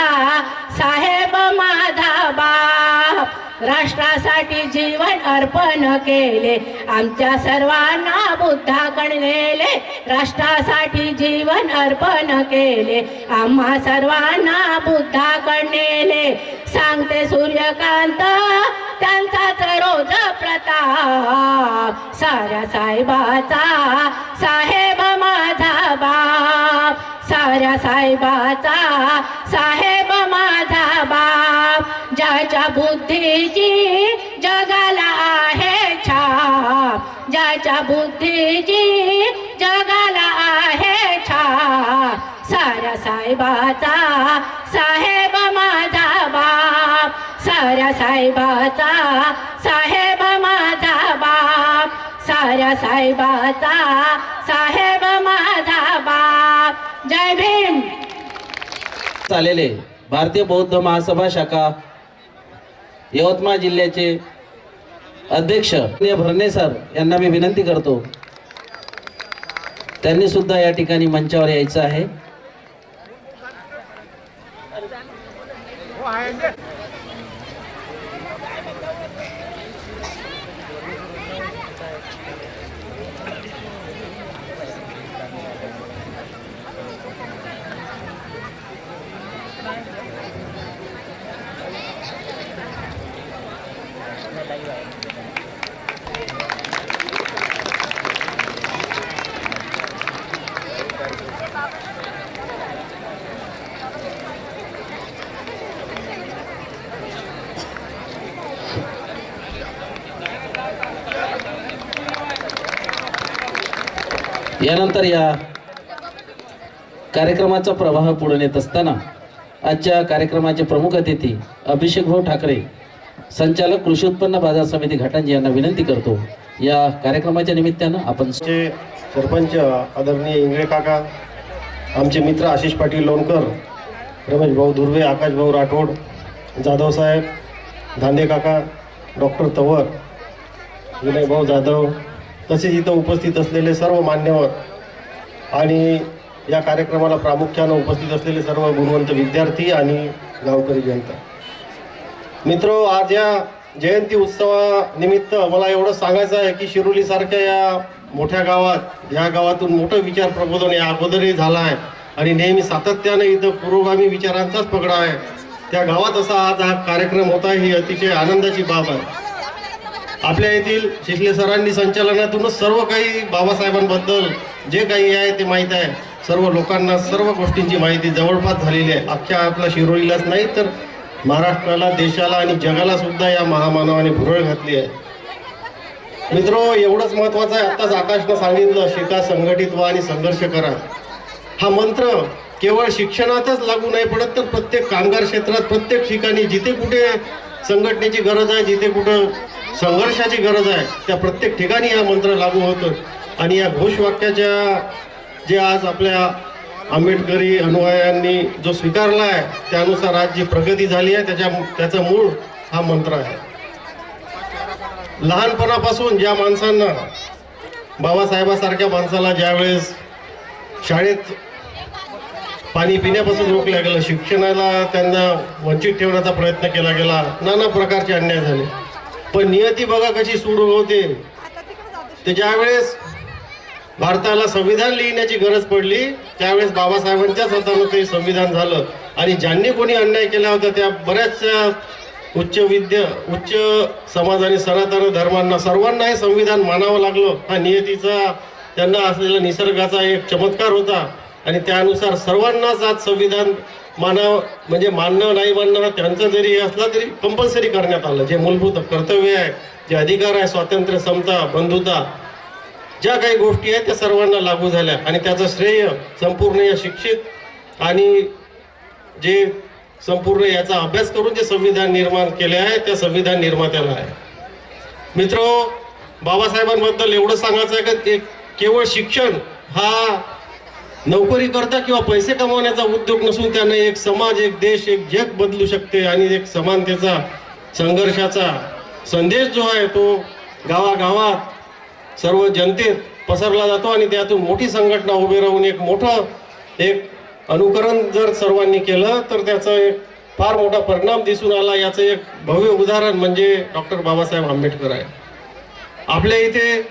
साहेब माझा बाप, राष्ट्रासाठी जीवन अर्पण केले, आमच्या सर्वांना बुद्धाकडे नेले, राष्ट्रासाठी जीवन अर्पण केले, आम्हा सर्वांना बुद्धाकडे नेले, सांगते सूर्यकांत त्यांचाच रोज प्रताप, साऱ्या साहेबाचा साहेब माझा बाप, साऱ्या साहेबाचा साहेब माझा बाप, ज्याच्या बुद्धीची जगाला आहे छाप, ज्याच्या बुद्धीची जगाला आहे छाप, साऱ्या साहेबाचा साहेब माझा बाप, साऱ्या साहेबाचा साहेब माझा बाप, साऱ्या साहेबाचा साहेब माझा बाप. जय भीम. चालेले भारतीय बौद्ध महासभा शाखा यवतमाळ जिल्ह्याचे अध्यक्ष भरणे सर यांना मी विनंती करतो, त्यांनी सुद्धा या ठिकाणी मंचावर यायचं आहे. यानंतर या कार्यक्रमाचा प्रवाह पुढे नेत असताना आजच्या कार्यक्रमाचे प्रमुख अतिथी अभिषेक भाऊ ठाकरे, संचालक कृषी उत्पन्न बाजार समिती घाटंजी यांना विनंती करतो, या कार्यक्रमाच्या निमित्तानं आपण सरपंच आदरणीय इंगळे काका, आमचे मित्र आशिष पाटील लोणकर, रमेश भाऊ दुर्वे, आकाश भाऊ राठोड, जाधव साहेब, धांदे काका, डॉक्टर तवर, विनय भाऊ जाधव, तसेच इथं उपस्थित असलेले सर्व मान्यवर आणि या कार्यक्रमाला प्रामुख्यानं उपस्थित असलेले सर्व गुणवंत विद्यार्थी आणि गावकरी जनता. मित्रो, आज या जयंती उत्सवानिमित्त मला एवढं सांगायचं आहे की शिरोलीसारख्या या मोठ्या गावात, या गावातून मोठं विचार प्रबोधन या अगोदरही झालं आहे आणि नेहमी सातत्यानं इथं पुरोगामी विचारांचाच पगडा आहे. त्या गावात असा आज हा कार्यक्रम होता, ही अतिशय आनंदाची बाब आहे. आपल्या येथील शिसले सरांनी संचालनातूनच सर्व काही बाबासाहेबांबद्दल जे काही आहे ते माहीत आहे. सर्व लोकांना सर्व गोष्टींची माहिती जवळपास झालेली आहे. अख्ख्या आपल्या शिरोलीलाच नाही तर महाराष्ट्राला, देशाला आणि जगाला सुद्धा या महामानवाने भुरळ घातली आहे. मित्रो, एवढंच महत्त्वाचं आहे, आत्ताच आकाशनं सांगितलं, शिका, संघटित व्हा आणि संघर्ष करा. हा मंत्र केवळ शिक्षणातच लागू नाही पडत, तर प्रत्येक कामगार क्षेत्रात, प्रत्येक ठिकाणी जिथे कुठे संघटनेची गरज आहे, जिथे कुठं संघर्षाची गरज आहे, त्या प्रत्येक ठिकाणी हा मंत्र लागू होतो. आणि या घोषवाक्याच्या जे आज आपल्या आंबेडकरी अनुयायांनी जो स्वीकारला आहे त्यानुसार आज जी प्रगती झाली आहे त्याचं मूळ हा मंत्र आहे. लहानपणापासून ज्या माणसांना, बाबासाहेबासारख्या माणसाला ज्यावेळेस शाळेत पाणी पिण्यापासून रोखलं गेलं, शिक्षणाला त्यांना वंचित ठेवण्याचा प्रयत्न केला गेला, नाना प्रकारचे अन्याय झाले, पण नियती बघा कशी सूड होते. ते ज्यावेळेस भारताला संविधान लिहिण्याची गरज पडली त्यावेळेस बाबासाहेबांच्याच हातानं ते संविधान झालं. आणि ज्यांनी कोणी अन्याय केला होता त्या बऱ्याचशा उच्च समाज आणि सनातन धर्मांना, सर्वांना हे संविधान मानावं लागलं. हा नियतीचा, त्यांना असलेला निसर्गाचा एक चमत्कार होता आणि त्यानुसार सर्वांनाच आज संविधान म्हणजे मानणं नाही मानणं हा त्यांचा जरी असला तरी कंपल्सरी करण्यात आलं. जे मूलभूत कर्तव्य आहे, जे अधिकार आहे, स्वातंत्र्य, समता, बंधुता, ज्या काही गोष्टी आहेत त्या सर्वांना लागू झाल्या आणि त्याचं श्रेय संपूर्ण या शिक्षित आणि जे संपूर्ण याचा अभ्यास करून जे संविधान निर्माण केले आहे त्या संविधान निर्मात्याला आहे. मित्रो, बाबासाहेबांबद्दल एवढं सांगायचं आहे की केवळ शिक्षण हा नोकरी करता किंवा पैसे कमवण्याचा उद्योग नसून त्याने एक समाज, एक देश, एक जग बदलू शकते आणि एक समानतेचा, संघर्षाचा संदेश जो आहे तो गावागावात सर्व जनतेत पसरला जातो आणि त्यातून मोठी संघटना उभी राहून एक मोठं अनुकरण जर सर्वांनी केलं तर त्याचा एक फार मोठा परिणाम दिसून आला. याचं एक भव्य उदाहरण म्हणजे डॉक्टर बाबासाहेब आंबेडकर आहे. आपल्या इथे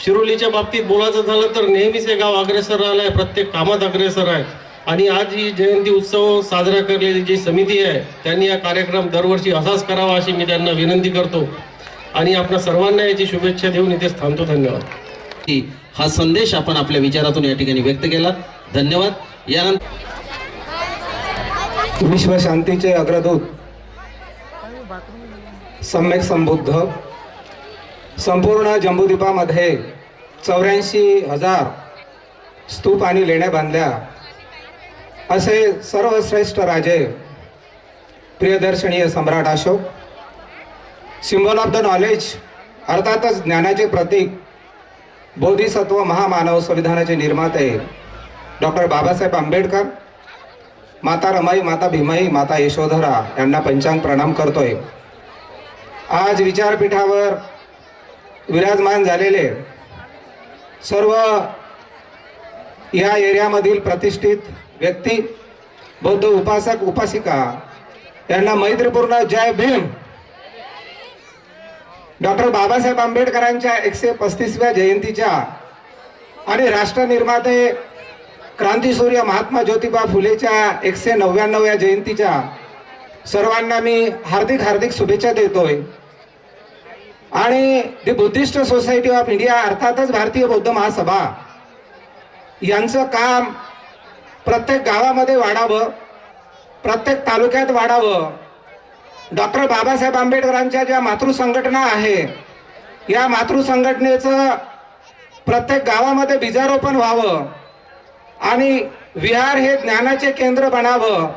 शिरोलीच्या बाबतीत बोलायचं झालं तर नेहमीच हे गाव अग्रेसर राहिलं आहे, प्रत्येक कामात अग्रेसर आहे. आणि आज ही जयंती उत्सव साजरा करलेली जी समिती आहे त्यांनी हा कार्यक्रम दरवर्षी असाच करावा अशी मी त्यांना विनंती करतो आणि आपल्या सर्वांना याची शुभेच्छा देऊन इथेच थांबतो. धन्यवाद. हा संदेश आपण आपल्या विचारातून या ठिकाणी व्यक्त केला. धन्यवाद. यानंतर विश्व शांतीचे अग्रदूत, सम्यक संबुद्ध, संपूर्ण जम्बूद्वीपामध्ये 84,000 स्तूप आणि लेण्या बांधल्या असे सर्वश्रेष्ठ राजे प्रियदर्शनीय सम्राट Ashok, symbol of the knowledge अर्थातच ज्ञानाचे प्रतीक, बोधिसत्व महामानव संविधानाचे निर्माते डॉक्टर बाबासाहेब आंबेडकर, माता रमाई, माता भीमाई, माता यशोधरा यांना पंचांग प्रणाम करतोय. आज विचारपीठावर विराजमान झालेले सर्व या एरियामधील प्रतिष्ठित व्यक्ती, बौद्ध उपासक उपासिका यांना मैत्रीपूर्ण जय भीम. डॉक्टर बाबासाहेब आंबेडकरांच्या 135व्या जयंतीच्या आणि राष्ट्र निर्माते क्रांतीसूर्य महात्मा ज्योतिबा फुलेच्या 199व्या जयंतीच्या सर्वांना मी हार्दिक हार्दिक शुभेच्छा देतोय. आणि दी बुद्धिस्ट सोसायटी ऑफ इंडिया अर्थातच भारतीय बौद्ध महासभा यांचं काम प्रत्येक गावामध्ये वाढावं, प्रत्येक तालुक्यात वाढावं. डॉक्टर बाबासाहेब आंबेडकरांच्या ज्या मातृसंघटना आहे या मातृसंघटनेचं प्रत्येक गावामध्ये बीजारोपण व्हावं आणि विहार हे ज्ञानाचे केंद्र बनावं.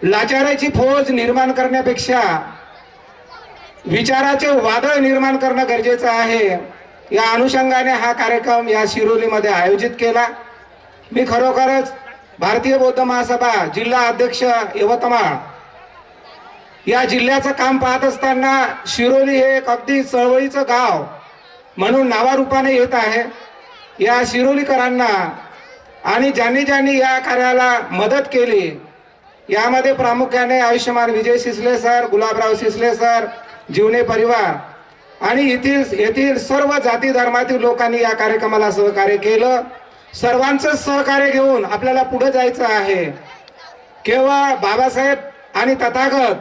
लाचाराची फौज निर्माण करण्यापेक्षा विचाराचे वादळ निर्माण करणं गरजेचं आहे. या अनुषंगाने हा कार्यक्रम या शिरोलीमध्ये आयोजित केला. मी खरोखरच भारतीय बौद्ध महासभा जिल्हा अध्यक्ष यवतमाळ या जिल्ह्याचं काम पाहत असताना शिरोली हे एक अगदी चळवळीचं गाव म्हणून नावारूपाने येत आहे. या शिरोलीकरांना आणि ज्यांनी ज्यांनी या कार्याला मदत केली यामध्ये प्रामुख्याने आयुष्यमान विजय सिसले सर, गुलाबराव सिसले सर, जीवने परिवार आणि येथील सर्व जाती धर्मातील लोकांनी या कार्यक्रमाला सहकार्य केलं. सर्वांचं सहकार्य घेऊन आपल्याला पुढे जायचं आहे. केवळ बाबासाहेब आणि तथागत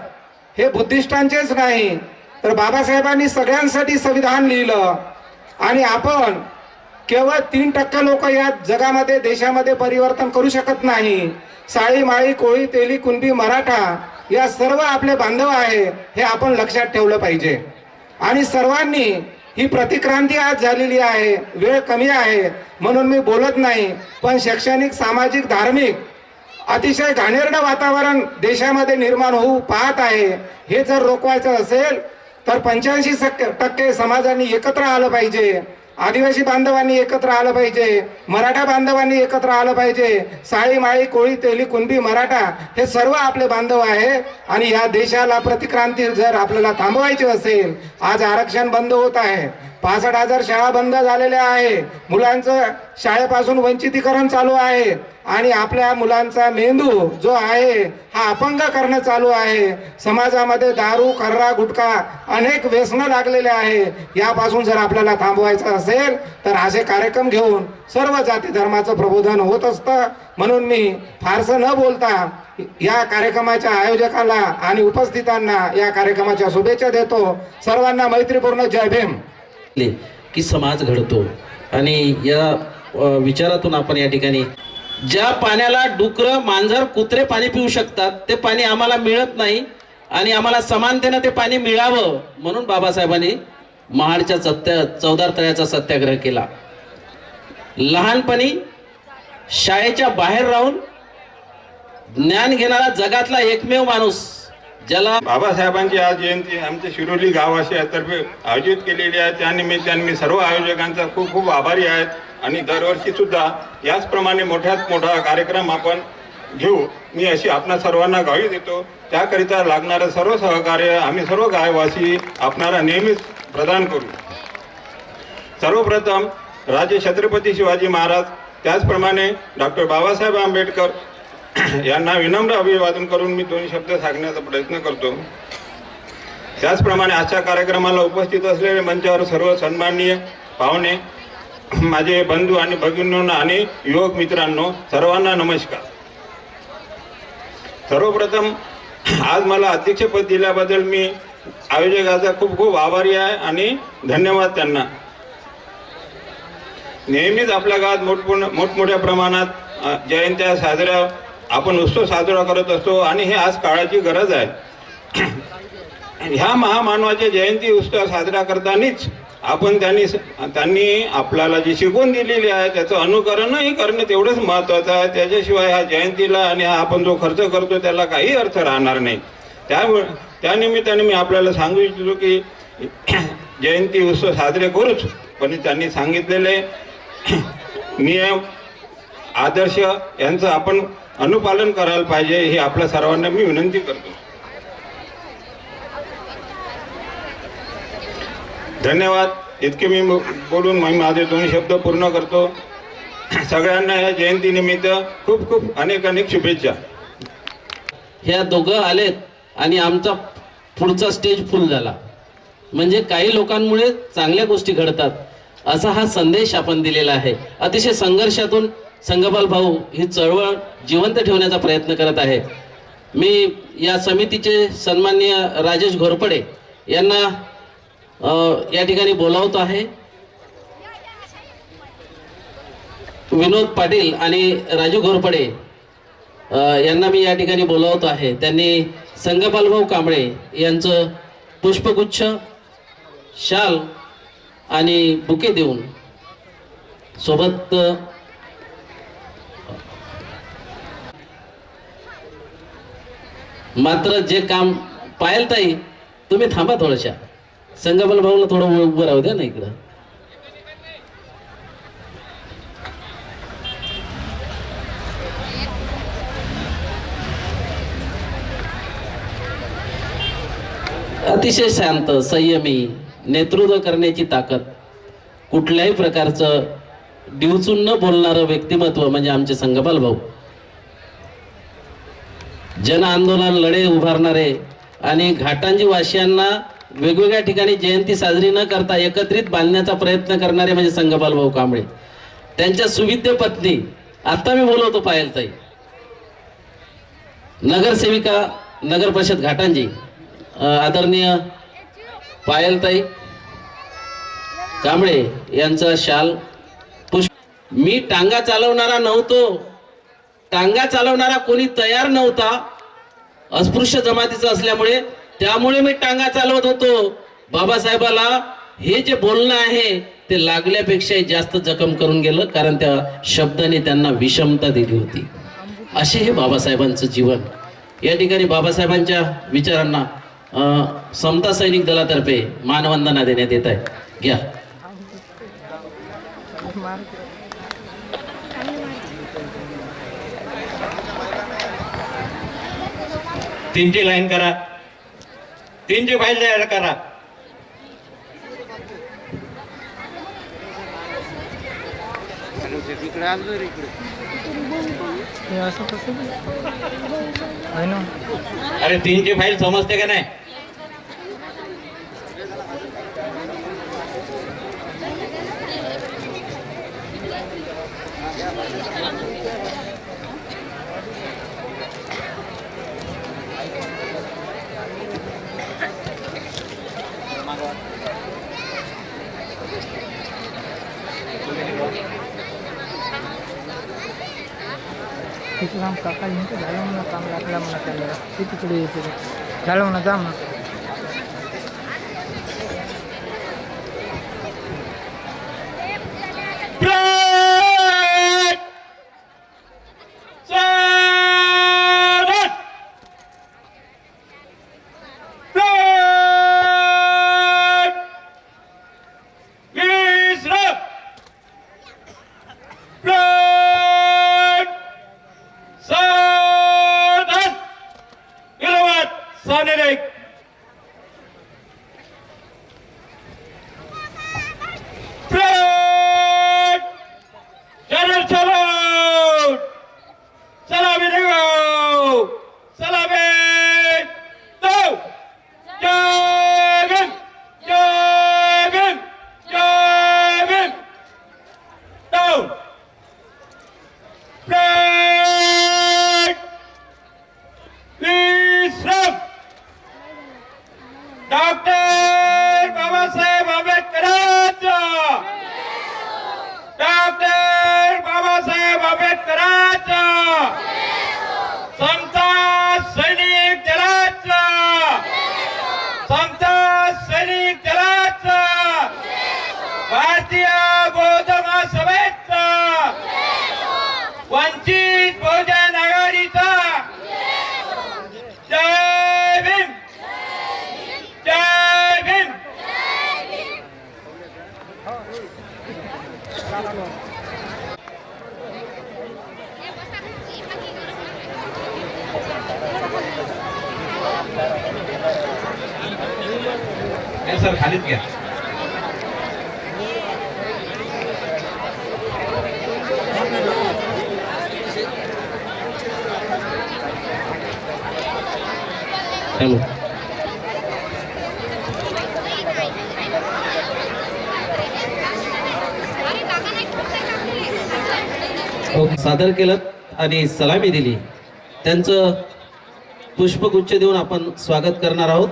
हे बुद्धिस्टांचेच नाही तर बाबासाहेबांनी सगळ्यांसाठी संविधान लिहिलं आणि आपण केवळ 3% लोक या जगामध्ये देशामध्ये परिवर्तन करू शकत नाही. साळी माळी कोळी तेली कुणबी मराठा या सर्व आपले बांधव आहे हे आपण लक्षात ठेवलं पाहिजे. आणि सर्वांनी ही प्रतिक्रांती आज झालेली आहे. वेळ कमी आहे म्हणून मी बोलत नाही, पण शैक्षणिक सामाजिक धार्मिक अतिशय घाणेरडं वातावरण देशामध्ये निर्माण होऊ पाहत आहे. हे जर रोखवायचं असेल तर 85% समाजांनी एकत्र आलं पाहिजे. आदिवासी बांधवांनी एकत्र आलं पाहिजे, मराठा बांधवांनी एकत्र आलं पाहिजे. साळी माळी कोळी तेली कुणबी मराठा हे सर्व आपले बांधव आहे. आणि या देशाला प्रतिक्रांती जर आपल्याला थांबवायची असेल, आज आरक्षण बंद होत आहे, 65,000 शाळा बंद झालेल्या आहे, मुलांचं शाळेपासून वंचितीकरण चालू आहे आणि आपल्या मुलांचा मेंदू जो आहे हा अपंग करणं चालू आहे. समाजामध्ये दारू खर्रा गुटखा अनेक व्यसनं लागलेले आहे. यापासून जर आपल्याला थांबवायचं असेल तर असे कार्यक्रम घेऊन सर्व जाती धर्माचं प्रबोधन होत असतं. म्हणून मी फारसं न बोलता या कार्यक्रमाच्या आयोजकाला आणि उपस्थितांना या कार्यक्रमाच्या शुभेच्छा देतो. सर्वांना मैत्रीपूर्ण जय भीम. की समाज घडतो आणि या विचारातून आपण या ठिकाणी ज्या पाण्याला डुकरं मांजर कुत्रे पाणी पिऊ शकतात ते पाणी आम्हाला मिळत नाही आणि आम्हाला समानतेनं ते पाणी मिळावं म्हणून बाबासाहेबांनी महाडच्या 14 तळ्याचा सत्याग्रह केला. लहानपणी शाळेच्या बाहेर राहून ज्ञान घेणारा जगातला एकमेव माणूस ज्याला बाबासाहेबांची आज जयंती आमच्या शिरोली गावातर्फे आयोजित केलेली आहे. त्यानिमित्ताने मी सर्व आयोजकांचा खूप खूप आभारी आहेत आणि दरवर्षी सुद्धा याचप्रमाणे मोठ्यात मोठा कार्यक्रम आपण घेऊ मी अशी आपणा सर्वांना ग्वाही देतो. त्याकरिता लागणारं सर्व सहकार्य आम्ही सर्व गाववासी आपणाला नेहमीच प्रदान करू. सर्वप्रथम राजे छत्रपती शिवाजी महाराज त्याचप्रमाणे डॉक्टर बाबासाहेब आंबेडकर यांना विनम्र अभिवादन करून मी 2 शब्द सांगण्याचा प्रयत्न करतो. त्याचप्रमाणे आजच्या कार्यक्रमाला उपस्थित असलेले मंचावर सर्व सन्माननीय पाहुणे, माझे बंधू आणि भगिनींनो आणि युवक मित्रांनो, सर्वांना नमस्कार. सर्वप्रथम आज मला अध्यक्षपद दिल्याबद्दल मी आयोजकाचा खूप खूप आभारी आहे आणि धन्यवाद त्यांना. नेहमीच आपल्या गावात मोठमोठ्या प्रमाणात जयंत्या साजऱ्या आपण उत्सव साजरा करत असतो आणि हे आज काळाची गरज आहे. ह्या महामानवाच्या जयंती उत्सव साजरा करतानाच आपण त्यांनी आपल्याला जी शिकवण दिलेली आहे त्याचं अनुकरणही करणं तेवढंच महत्त्वाचं आहे. त्याच्याशिवाय ह्या जयंतीला आणि हा आपण जो खर्च करतो त्याला काही अर्थ राहणार नाही. त्यानिमित्ताने मी आपल्याला सांगू इच्छितो की जयंती उत्सव साजरे करूच, पण त्यांनी सांगितलेले नियम आदर्श यांचं आपण अनुपालन करायला पाहिजे हे आपल्या सर्वांना मी विनंती करतो. धन्यवाद. इतके मी बोलून माझे 2 शब्द पूर्ण करतो. सगळ्यांना या जयंतीनिमित्त खूप खूप अनेक शुभेच्छा. ह्या दोघं आलेत आणि आमचा पुढचा स्टेज फुल झाला. म्हणजे काही लोकांमुळे चांगल्या गोष्टी घडतात असा हा संदेश आपण दिलेला आहे. अतिशय संघर्षातून संगपाल भाऊ ही चळवळ जिवंत ठेवण्याचा प्रयत्न करत आहे. मी या समितीचे सन्माननीय राजेश घोरपडे यांना या ठिकाणी बोलावतो आहे. विनोद पाटील आणि राजू घोरपडे यांना मी या ठिकाणी बोलावतो आहे. त्यांनी संगपाल भाऊ कांबळे यांचं पुष्पगुच्छ, शाल आणि बुके देऊन सोबत मात्र जे काम पायलताई, तुम्ही थांबा थोड्याशा, संगमल भाऊला थोडं उभं राहू द्या ना इकडं. अतिशय शांत, संयमी, नेतृत्व करण्याची ताकद, कुठल्याही प्रकारचं डिवचून न बोलणारं व्यक्तिमत्व म्हणजे आमचे संगमल भाऊ. जन आंदोलन लढे उभारणारे आणि घाटांजी वासियांना वेगवेगळ्या ठिकाणी जयंती साजरी न करता एकत्रित बांधण्याचा प्रयत्न करणारे म्हणजे संगमल भाऊ कांबळे. त्यांच्या सुविद्य पत्नी, आता मी बोलवतो पायलताई, नगरसेविका नगर परिषद घाटांजी, आदरणीय पायलताई कांबळे यांचा शाल पुष्प. मी टांगा चालवणारा नव्हतो, टांगा चालवणारा कोणी तयार नव्हता, अस्पृश्य जमातीचं असल्यामुळे, त्यामुळे मी टांगा चालवत होतो. बाबासाहेबाला हे जे बोलणं आहे ते लागल्यापेक्षा जास्त जखम करून गेलं, कारण त्या शब्दाने त्यांना विषमता दिली होती. असे हे बाबासाहेबांचं जीवन. या ठिकाणी बाबासाहेबांच्या विचारांना समता सैनिक दलातर्फे मानवंदना देण्यात येत आहे. घ्या. तीनची लाईन करा, तीनची फाईल तयार करा. अरे तीनची फाईल समजते का नाही? काका झालं म्हणून काम लागलं म्हणा, त्याला तिकडे येते झालं म्हणा, जा म्हणा. डॉक्टर बाबासाहेब आंबेडकरांचा, डॉक्टर बाबासाहेब आंबेडकरांचा, समता सैनिक दलाचा, समता सैनिक दलाचा, भारतीय बौद्ध महासभेचा, वंचित बहुजन आघाडीचा, जय भीम, जय भीम. सर खालीच घ्या. हॅलो. सादर केलं आणि सलामी दिली, त्यांचं पुष्पगुच्छ देऊन आपण स्वागत करणार आहोत.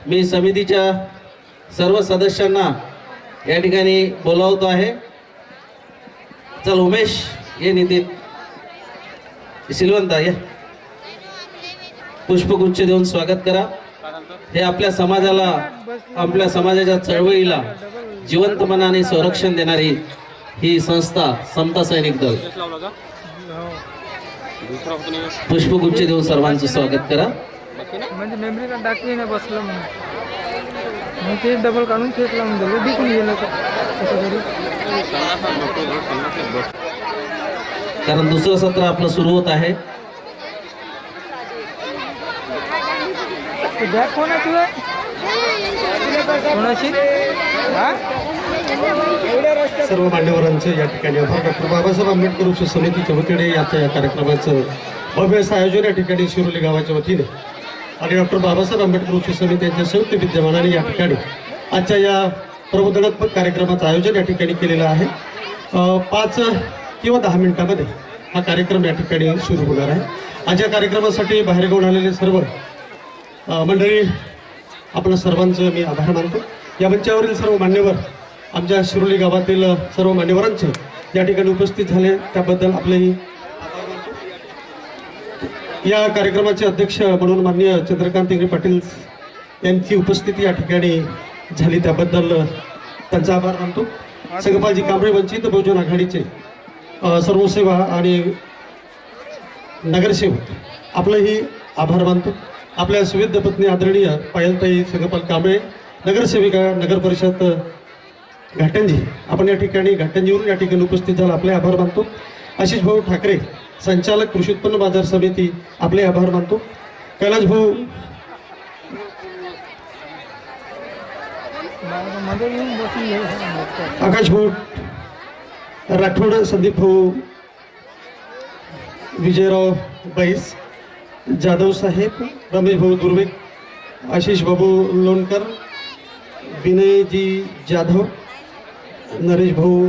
मी समितीच्या सर्व सदस्यांना या ठिकाणी बोलावतो आहे. चल उमेश ये, नितीन सिलवंता या, पुष्पगुच्छ देऊन स्वागत करा. हे आपल्या समाजाला, आपल्या समाजाच्या चळवळीला जिवंत मनाने संरक्षण देणारी ही संस्था समता सैनिक दल पुष्पगुच्छ देऊन सर्वांचं स्वागत करा. म्हणजे मेमरी कार्ड टाकली नाही बसलं म्हणून मग ते डबल काढून थेट लावून दिलं दिसून गेलं कारण दुसरं सत्र आपलं सुरू होत आहे. बॅग कोणाची कोणाची सर्व मान्यवरांचे या ठिकाणी आभार. डॉक्टर बाबासाहेब आंबेडकर वृक्ष समितीच्या वतीने या कार्यक्रमाचं भव्य असं आयोजन या ठिकाणी शिरोली गावाच्या वतीने आणि डॉक्टर बाबासाहेब आंबेडकर वृक्ष समिती यांच्या संयुक्त विद्यमानाने या ठिकाणी आजच्या या प्रबोधनात्मक कार्यक्रमाचं आयोजन या ठिकाणी केलेलं आहे. 5 किंवा 10 मिनिटांमध्ये हा कार्यक्रम या ठिकाणी सुरू होणार आहे. आज या कार्यक्रमासाठी बाहेरगावून आलेले सर्व मंडळी आपल्या सर्वांचं मी आभार मानतो. या मंचावरील सर्व मान्यवर आमच्या शिरोली गावातील सर्व मान्यवरांचे या ठिकाणी उपस्थित झाले त्याबद्दल आपलेही आभार मानतो. या कार्यक्रमाचे अध्यक्ष म्हणून माननीय चंद्रकांत इंगळे पाटील यांची उपस्थिती या ठिकाणी झाली त्याबद्दल त्यांचा आभार मानतो. संगपालजी कांबळे वंचित बहुजन आघाडीचे सर्व सेवा आणि नगरसेवक आपलंही आभार मानतो. आपल्या सुविध पत्नी आदरणीय पायलताई संगपाल कांबळे नगरसेविका नगर परिषद घाटंजी आपण या ठिकाणी घाटंजीवरून या ठिकाणी उपस्थित झाला आपले आभार मानतो. आशिष भाऊ ठाकरे संचालक कृषी उत्पन्न बाजार समिती आपले आभार मानतो. कैलास भाऊ आकाश भाऊ राठोड संदीप भाऊ विजयराव बैस जाधव साहेब रमेश भाऊ दुर्वे आशिष बाबू लोणकर विनयजी जाधव नरेश भाऊ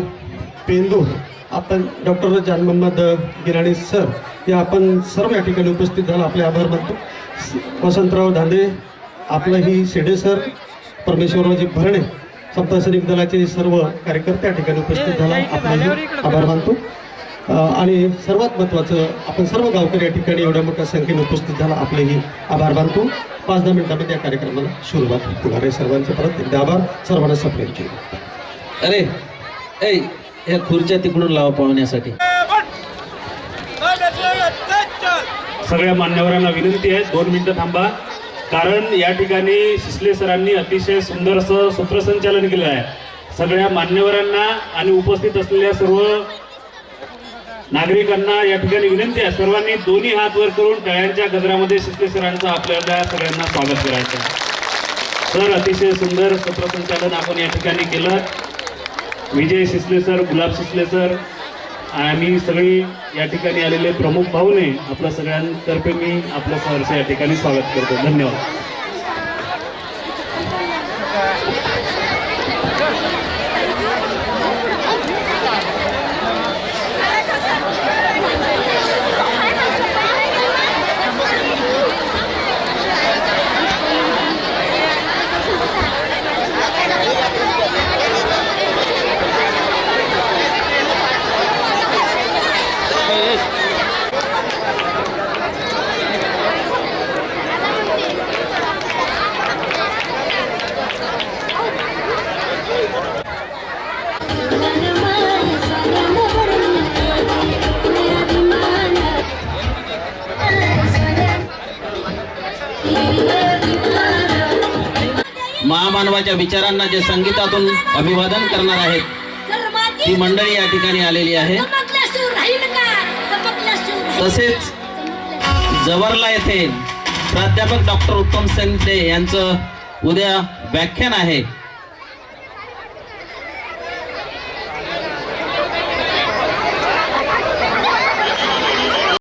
पेंदू आपण डॉक्टर जान मोहम्मद गिराणी सर या आपण सर्व या ठिकाणी उपस्थित झाला आपले आभार मानतो. वसंतराव धांदे आपलंही शेडे सर परमेश्वररावजी भरणे समता सैनिक दलाचे सर्व कार्यकर्ते या ठिकाणी उपस्थित झाला आपलाही आभार मानतो. आणि सर्वात महत्त्वाचं आपण सर्व गावकरी या ठिकाणी एवढ्या मोठ्या संख्येने उपस्थित झाला आपलेही आभार मानतो. 5-10 मिनिटांमध्ये या कार्यक्रमाला सुरुवात होणार आहे. सर्वांचे परत एकदा आभार. सर्वांना सप्रेमची. अरे ऐ या खुर्च्या तिकडून लावा पाहण्यासाठी. सगळ्या मान्यवरांना विनंती आहे 2 मिनिटं थांबा कारण या ठिकाणी शिसले सरांनी अतिशय सुंदर असं सूत्रसंचालन केलं आहे. सगळ्या मान्यवरांना आणि उपस्थित असलेल्या सर्व नागरिकांना या ठिकाणी विनंती आहे सर्वांनी दोन्ही हात वर करून टाळ्यांच्या गजरामध्ये शिसले सरांचं आपल्याला सगळ्यांना स्वागत करायचं. सर अतिशय सुंदर सूत्रसंचालन आपण या ठिकाणी केलं. विजय शिसले सर गुलाब शिसले सर आम्ही सगळी या ठिकाणी आलेले प्रमुख पाहुणे आपल्या सगळ्यांतर्फे मी आपलं सहर्ष या ठिकाणी स्वागत करतो. धन्यवाद. महामानवाच्या विचारांना जे संगीतातून अभिवादन करणार आहेत ती मंडळी या ठिकाणी आलेली आहे. तसेच जवरला येथे प्राध्यापक डॉक्टर उत्तम सेंदे यांचं उद्या व्याख्यान आहे.